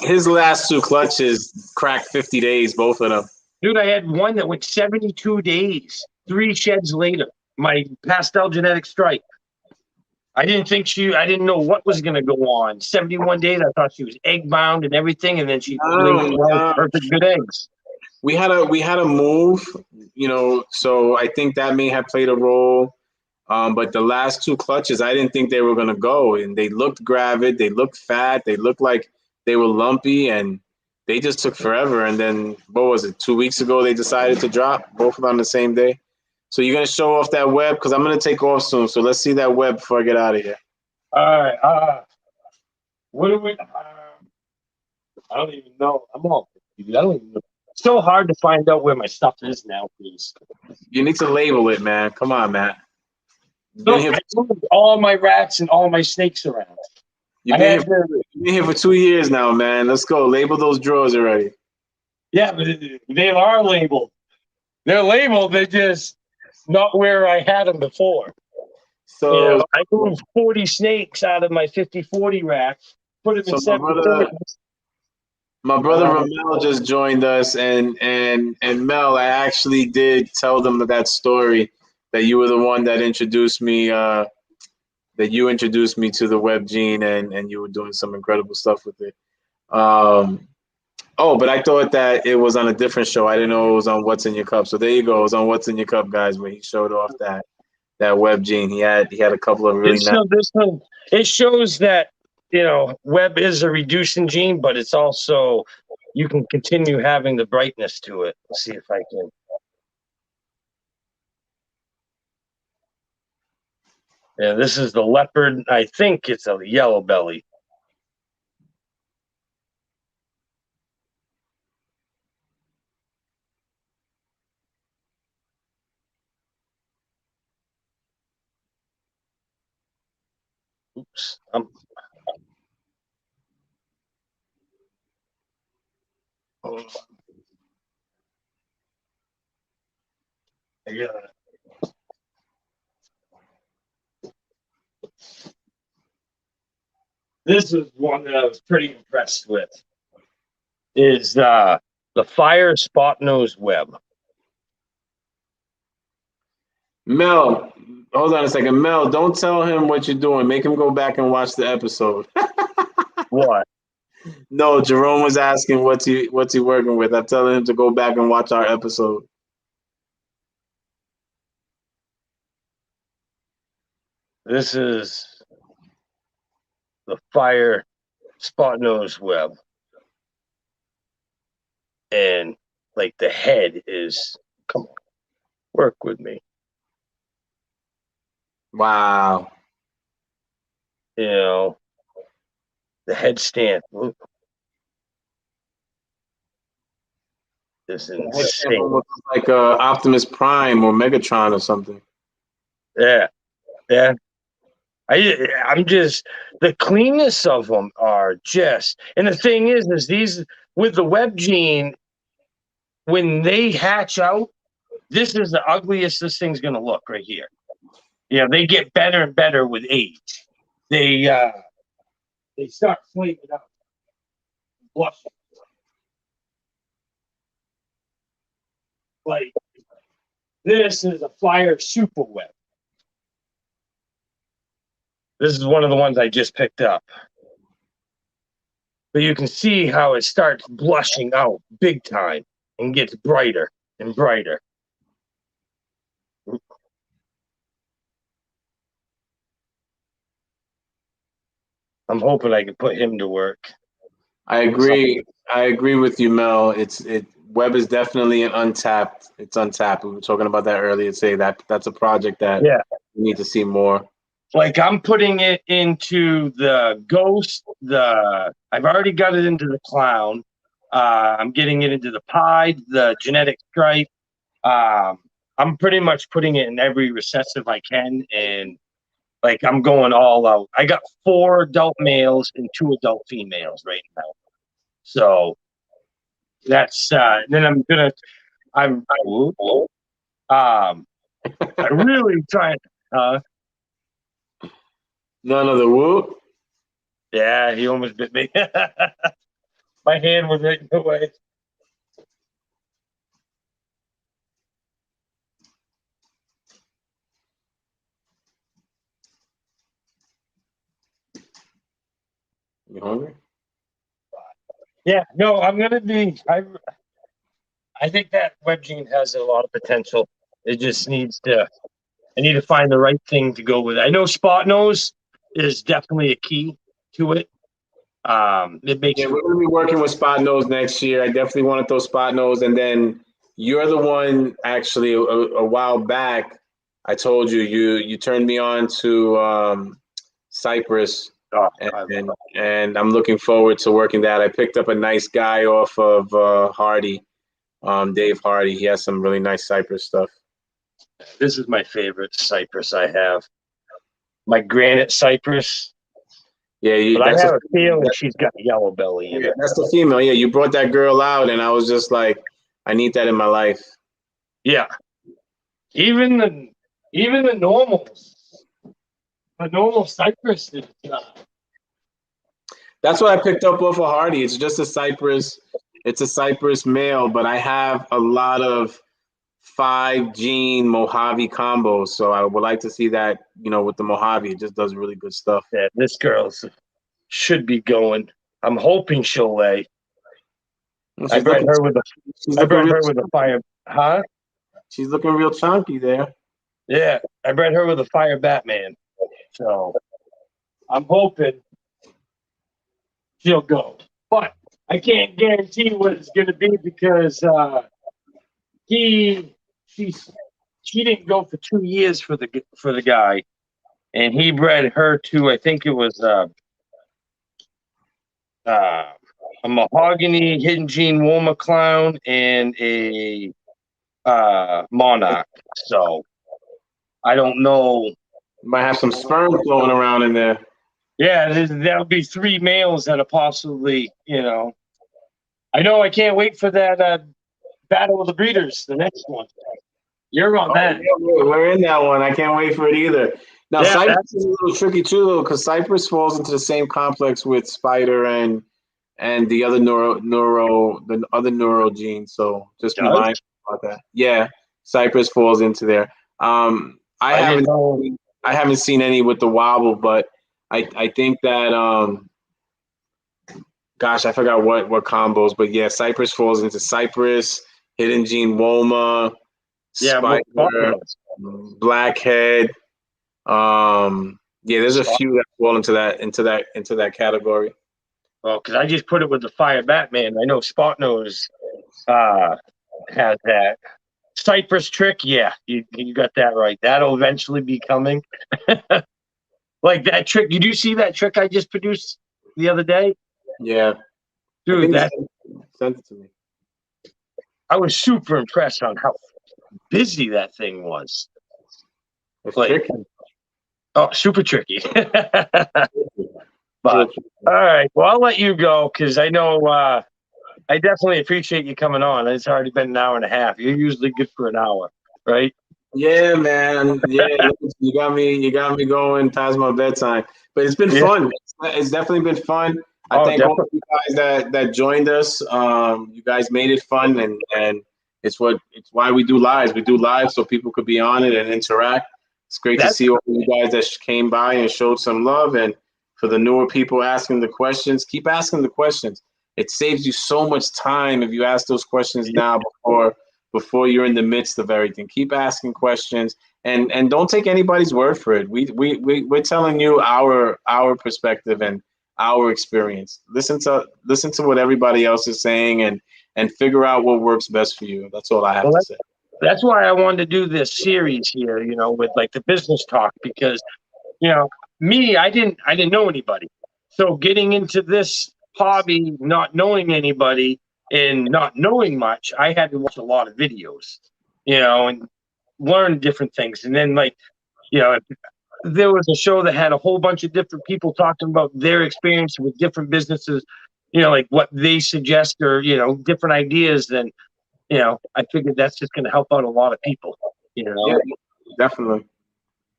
his last two clutches cracked 50 days, both of them. Dude, I had one that went 72 days, 3 sheds later. My pastel genetic stripe. I didn't know what was going to go on. 71 days, I thought she was egg bound and everything, and then she laid No, 12 no. perfect good eggs. We had a move, so I think that may have played a role. But the last two clutches, I didn't think they were gonna go, and they looked gravid, they looked fat, they looked like they were lumpy, and they just took forever. And then what was it? 2 weeks ago, they decided to drop both of them on the same day. So you're gonna show off that web, because I'm gonna take off soon. So let's see that web before I get out of here. All right. What do we? I don't even know. I'm all confused. I don't even know. It's so hard to find out where my stuff is now, please. You need to label it, man. Come on, Matt. No, I moved all my rats and all my snakes around. You've been here for 2 years now, man. Let's go. Label those drawers already. Yeah, but they are labeled. They're labeled. They're just not where I had them before. You So, know, I moved 40 snakes out of my 50/40 rack, put them in so 70/30. my brother Ramel just joined us, and Mel, I actually did tell them that story that you were the one that introduced me. That you introduced me to the web gene, and you were doing some incredible stuff with it. Oh, but I thought that it was on a different show. I didn't know it was on What's in Your Cup. So there you go. It was on What's in Your Cup, guys, where he showed off that web gene. He had a couple of really nice. So this one, it shows that, you know, web is a reducing gene, but it's also, you can continue having the brightness to it. Let's see if I can. Yeah, this is the leopard. I think it's a yellow belly. Oops. Yeah. This is one that I was pretty impressed with. Is the fire spot nose web. Mel, hold on a second. Mel, don't tell him what you're doing. Make him go back and watch the episode. What? No, Jerome was asking what's he working with. I'm telling him to go back and watch our episode. This is the fire spot nose web. And like the head is, come on, work with me. Wow. You know, the headstand. This is insane. Almost like Optimus Prime or Megatron or something. Yeah, yeah. I'm just, the cleanness of them are just, and the thing is these with the web gene, when they hatch out, this is the ugliest this thing's gonna look right here. Yeah, they get better and better with age. They start flaming out, blushing. Like this is a fire super web. This is one of the ones I just picked up. But you can see how it starts blushing out big time and gets brighter and brighter. I'm hoping I can put him to work. I agree. I agree with you, Mel. Web is definitely an untapped. It's untapped. We were talking about that earlier. Say that's a project that we need to see more. Like I'm putting it into the ghost. I've already got it into the clown. I'm getting it into the pied, the genetic stripe. I'm pretty much putting it in every recessive I can, and like I'm going all out. I got 4 adult males and 2 adult females right now. So that's then I'm I really trying None of the whoop. yeah, he almost bit me. My hand was right in the way. You hungry? Yeah, no, I'm gonna be. I think that web gene has a lot of potential. It just needs to. I need to find the right thing to go with it. I know spot nose is definitely a key to it. It makes. Yeah, we're gonna be working with spot nose next year. I definitely wanted those spot nose, and then you're the one. Actually, a while back, I told you turned me on to Cypress. Oh, And I'm looking forward to working that. I picked up a nice guy off of Hardy, Dave Hardy. He has some really nice Cypress stuff. this is my favorite cypress I have. My granite cypress. Yeah, But I have a feeling she's got a yellow belly in it. That's the female. Yeah, you brought that girl out, and I was just like, I need that in my life. Yeah. Even the normals A normal cypress is. That's what I picked up off of Hardy. It's just a cypress. It's a cypress male, but I have a lot of 5 gene Mojave combos. So I would like to see that, with the Mojave. It just does really good stuff. Yeah, this girl's should be going. I'm hoping she'll lay. I bred her with a fire. Huh? She's looking real chunky there. Yeah, I bred her with a fire Batman. So I'm hoping she'll go. But I can't guarantee what it's going to be because she didn't go for 2 years for the guy, and he bred her to, I think it was a mahogany hidden gene Woma clown and a monarch. So I don't know. Might have some sperm floating around in there. Yeah, there'll be 3 males that are possibly, I know I can't wait for that Battle of the Breeders, the next one. You're on that. Yeah, we're in that one. I can't wait for it either. Now, Yeah, Cypress is a little tricky too, though, because Cypress falls into the same complex with Spider and the other neuro gene. So just be mindful about that. Yeah, Cypress falls into there. I haven't seen any with the wobble, but I think that gosh, I forgot what combos, but yeah, Cypress falls into Cypress, Hidden Gene Woma, Spider, Blackhead. Yeah, there's a few that fall into that category. Well, because I just put it with the Fire Batman. I know Spot Nose has that. Cypress trick, yeah, you got that right. That'll eventually be coming. Like that trick. Did you see that trick I just produced the other day? Yeah. Dude, sent it to me. I was super impressed on how busy that thing was. It's tricky. Oh, super tricky. But all right, well, I'll let you go because I know I definitely appreciate you coming on. It's already been an hour and a half. You're usually good for an hour, right? Yeah, man. Yeah, you got me going past my bedtime. But it's been fun. It's definitely been fun. I thank all you guys that joined us. You guys made it fun, and it's why we do lives. We do lives so people could be on it and interact. It's great to see all you guys that came by and showed some love. And for the newer people asking the questions, keep asking the questions. It saves you so much time if you ask those questions now before you're in the midst of everything. Keep asking questions and don't take anybody's word for it. We're telling you our perspective and our experience. Listen to what everybody else is saying and figure out what works best for you. That's all I have to say. That's why I wanted to do this series here, with like the business talk, because me, I didn't know anybody. So getting into this hobby, not knowing anybody and not knowing much, I had to watch a lot of videos, and learn different things. And then there was a show that had a whole bunch of different people talking about their experience with different businesses, like what they suggest or, different ideas. Then, I figured that's just going to help out a lot of people, Yeah, definitely.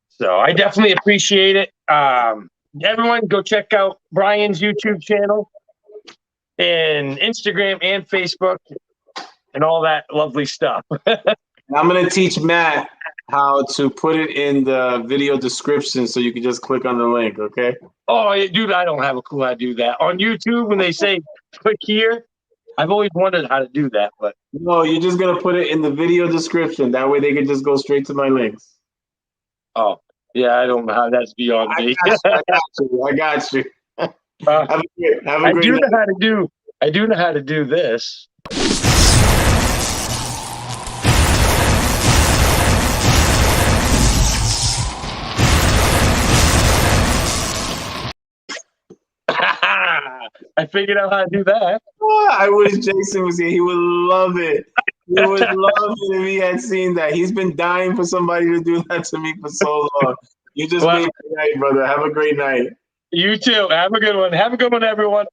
So I definitely appreciate it. Everyone go check out Brian's YouTube channel and Instagram and Facebook and all that lovely stuff. I'm going to teach Matt how to put it in the video description so you can just click on the link, okay? Oh, dude, I don't have a clue how to do that. On YouTube, when they say click here, I've always wondered how to do that. But no, you're just going to put it in the video description. That way they can just go straight to my links. Oh, yeah, I don't know how that's beyond me. I got you. Have a great night. I do know how to do this. I figured out how to do that. I wish Jason was here. He would love it. He would love it if he had seen that. He's been dying for somebody to do that to me for so long. You just made it night, brother. Have a great night. You too. Have a good one. Have a good one, everyone.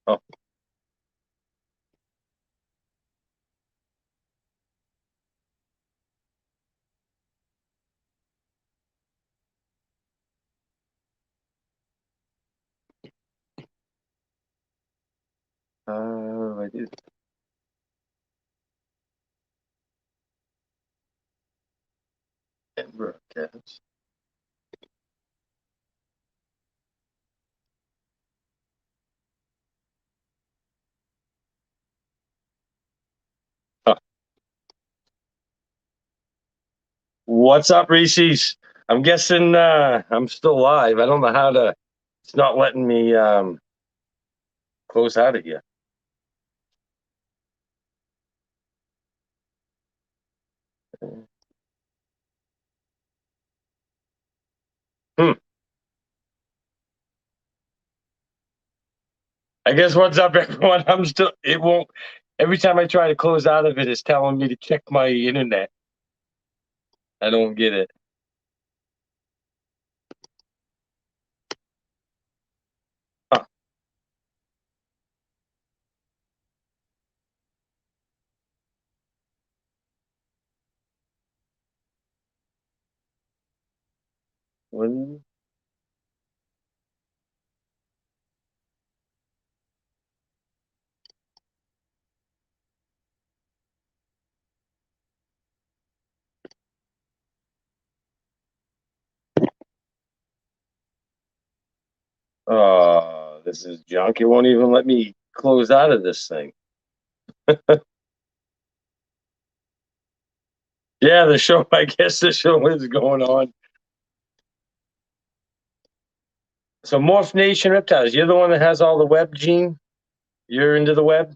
Oh. I did. Broadcast. Oh. What's up, Reese's? I'm guessing I'm still live. I don't know how to. It's not letting me close out of here. Hmm. I guess what's up, everyone? I'm still. It won't. Every time I try to close out of it, it's telling me to check my internet. I don't get it. Huh. When, this is junk. It won't even let me close out of this thing. Yeah, the show. I guess the show is going on. So, Morph Nation Reptiles. You're the one that has all the web, Gene. You're into the web.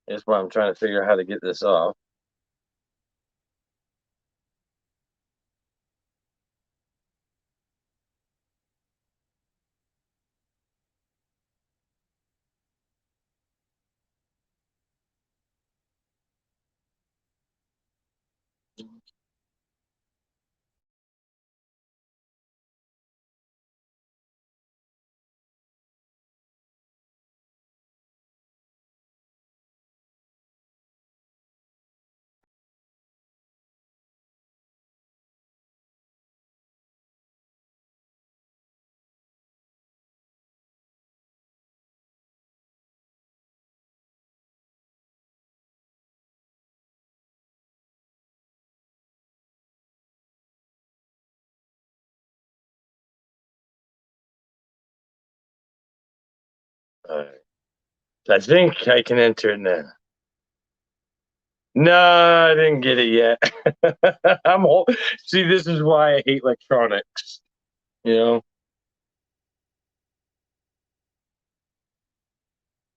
That's why I'm trying to figure out how to get this off. All right. I think I can enter it now. No, I didn't get it yet. I'm old. See, this is why I hate electronics. You know.